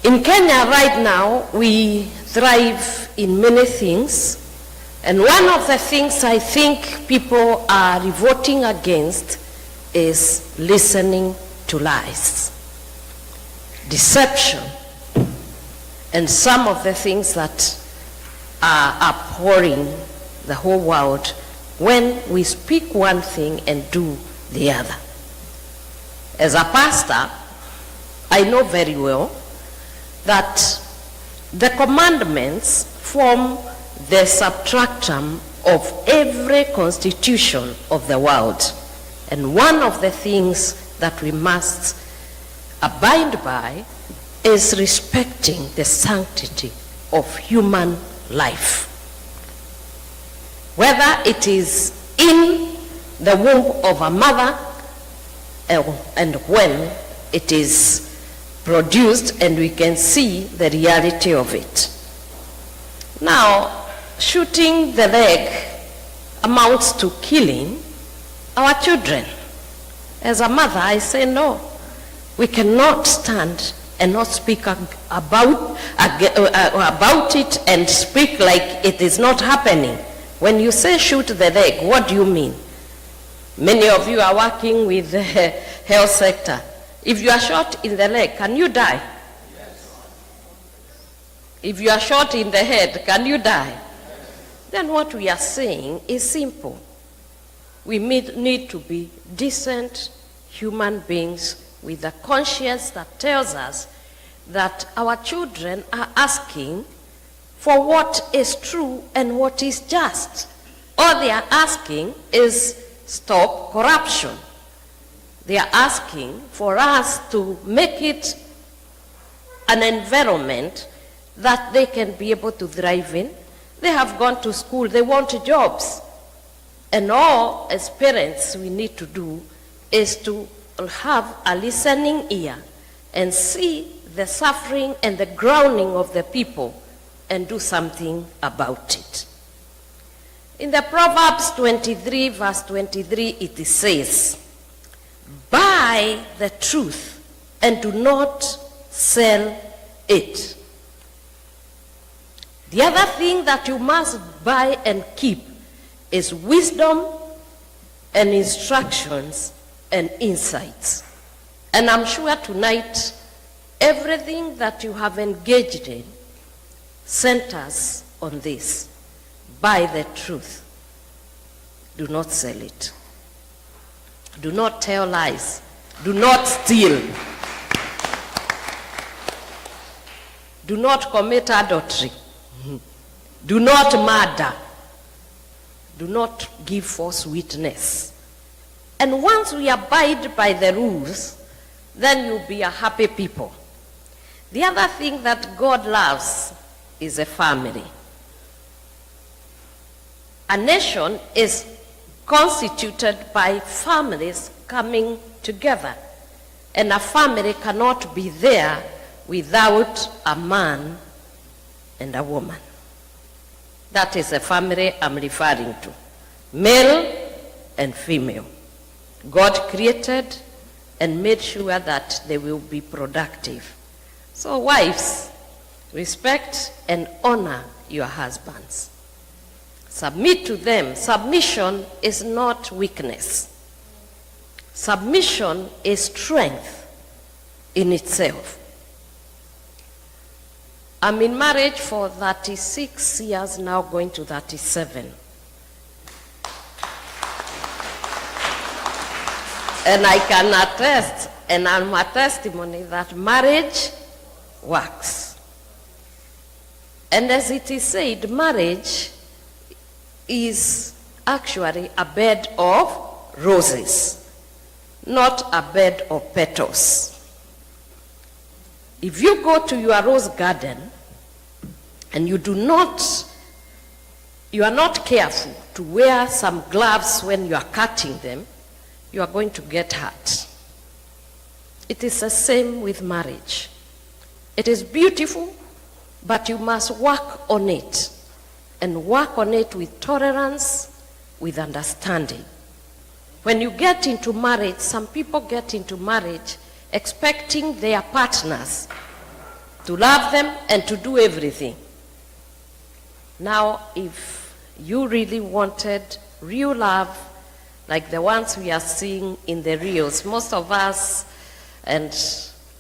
In Kenya right now, we thrive in many things. And one of the things I think people are revolting against is listening to lies, deception, and some of the things that are abhorring the whole world when we speak one thing and do the other. As a pastor, I know very well that the commandments form the substratum of every constitution of the world. And one of the things that we must abide by is respecting the sanctity of human life. Whether it is in the womb of a mother and when it is produced, and we can see the reality of it. Now, shooting the leg amounts to killing our children. As a mother, I say no. We cannot stand and not speak about it and speak like it is not happening. When you say shoot the leg, what do you mean? Many of you are working with the health sector. If you are shot in the leg, can you die? Yes. If you are shot in the head, can you die? Yes. then what we are saying is simple. We need to be decent human beings with a conscience that tells us that our children are asking for what is true and what is just. All they are asking is stop corruption. They are asking for us to make it an environment that they can be able to thrive in. They have gone to school, they want jobs. And all as parents we need to do is to have a listening ear and see the suffering and the groaning of the people and do something about it. In the Proverbs 23, verse 23, it says, buy the truth and do not sell it. The other thing that you must buy and keep is wisdom and instructions and insights. And I'm sure tonight, everything that you have engaged in centers on this. Buy the truth. Do not sell it. Do not tell lies. Do not steal. Do not commit adultery. Do not murder. Do not give false witness. And once we abide by the rules, then you'll be a happy people. The other thing that God loves is a family. A nation is constituted by families coming together. And a family cannot be there without a man and a woman. That is the family I'm referring to. Male and female. God created and made sure that they will be productive. So wives, respect and honor your husbands. Submit to them. Submission is not weakness. Submission is strength in itself. I'm in marriage for 36 years now, going to 37. And I can attest, and I'm a testimony that marriage works. And as it is said, marriage is actually a bed of roses, not a bed of petals. If you go to your rose garden and you are not careful to wear some gloves when you are cutting them, you are going to get hurt. It is the same with marriage. It is beautiful, but you must work on it, and work on it with tolerance, with understanding. When you get into marriage, some people get into marriage expecting their partners to love them and to do everything. Now, if you really wanted real love, like the ones we are seeing in the reels, most of us, and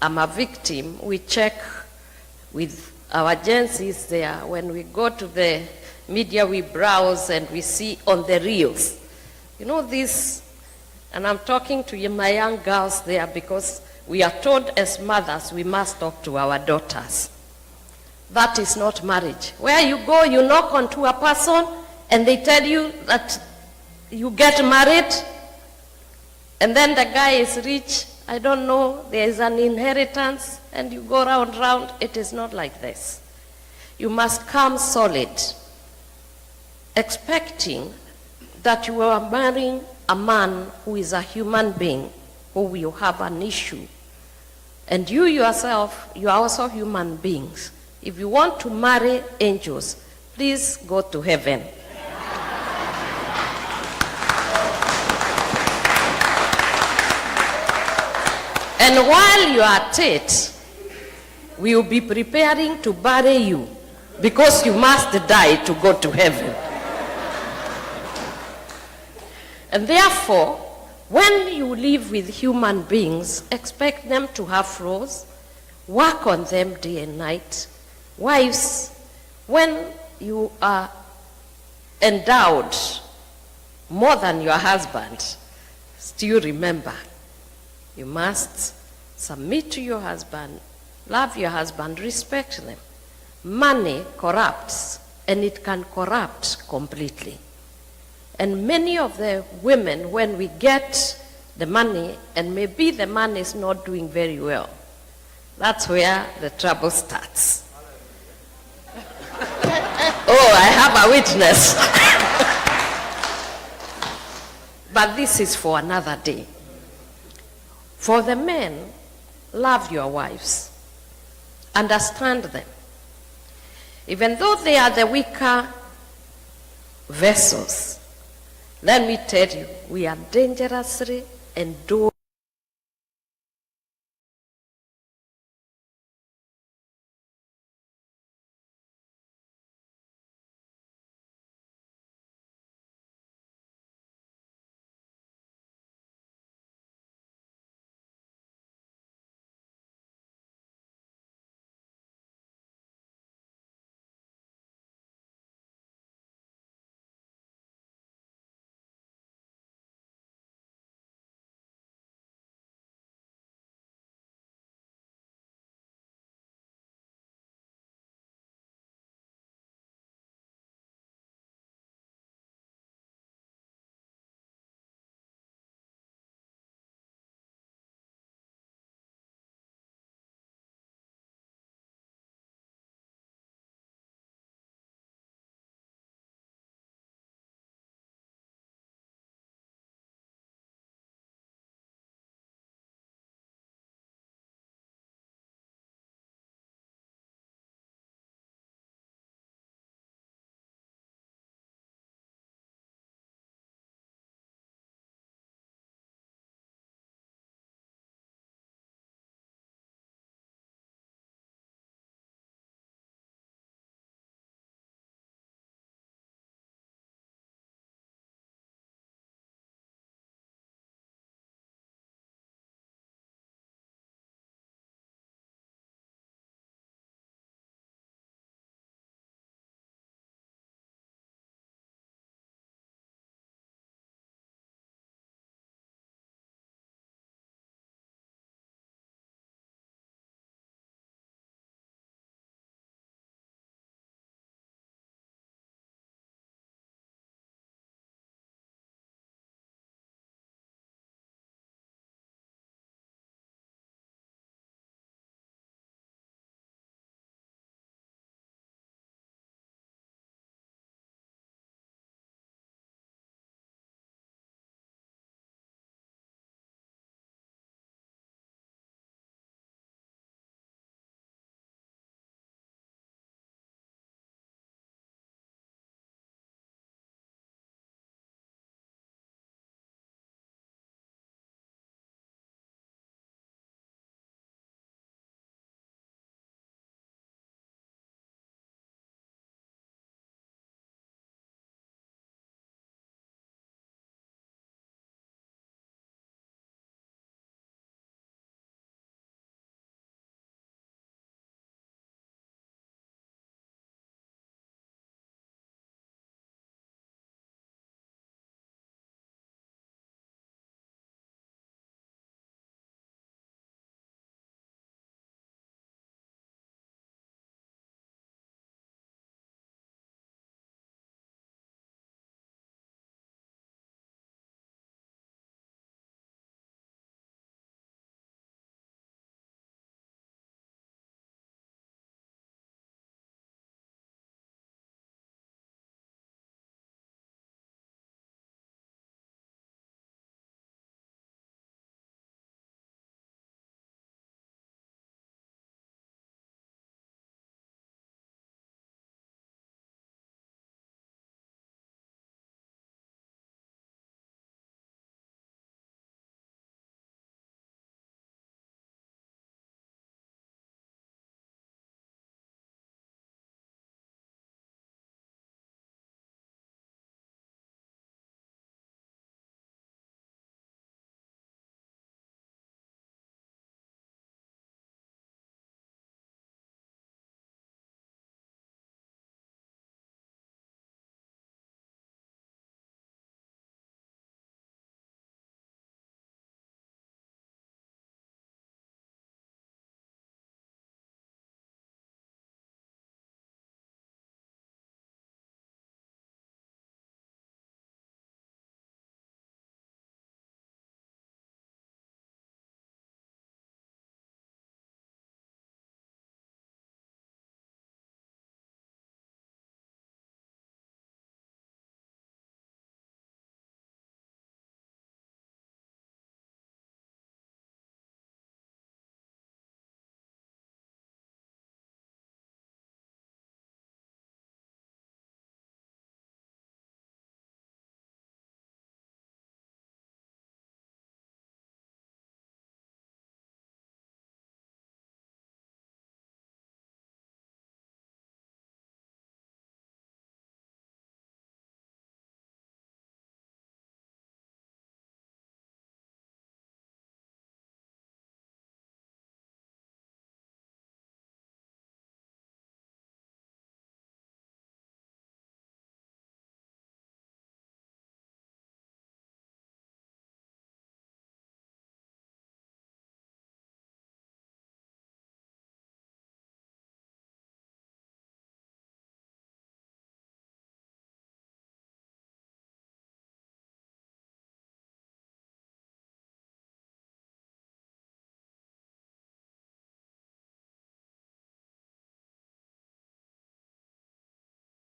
I'm a victim, we check with our agencies there. When we go to the media, we browse and we see on the reels. You know this, and I'm talking to my young girls there because we are told as mothers we must talk to our daughters. That is not marriage. Where you go, you knock onto a person and they tell you that you get married, and then the guy is rich, I don't know, there is an inheritance, and you go round. It is not like this. You must come solid, expecting that you are marrying a man who is a human being, who will have an issue. And you yourself, you are also human beings. If you want to marry angels, please go to heaven. And while you are at it, we will be preparing to bury you, because you must die to go to heaven. And therefore, when you live with human beings, expect them to have flaws, work on them day and night. Wives, when you are endowed more than your husband, still remember, you must submit to your husband, love your husband, respect them. Money corrupts, and it can corrupt completely. And many of the women, when we get the money, and maybe the money is not doing very well, that's where the trouble starts. Oh, I have a witness. But this is for another day. For the men, love your wives. Understand them. Even though they are the weaker vessels, let me tell you, we are dangerously endured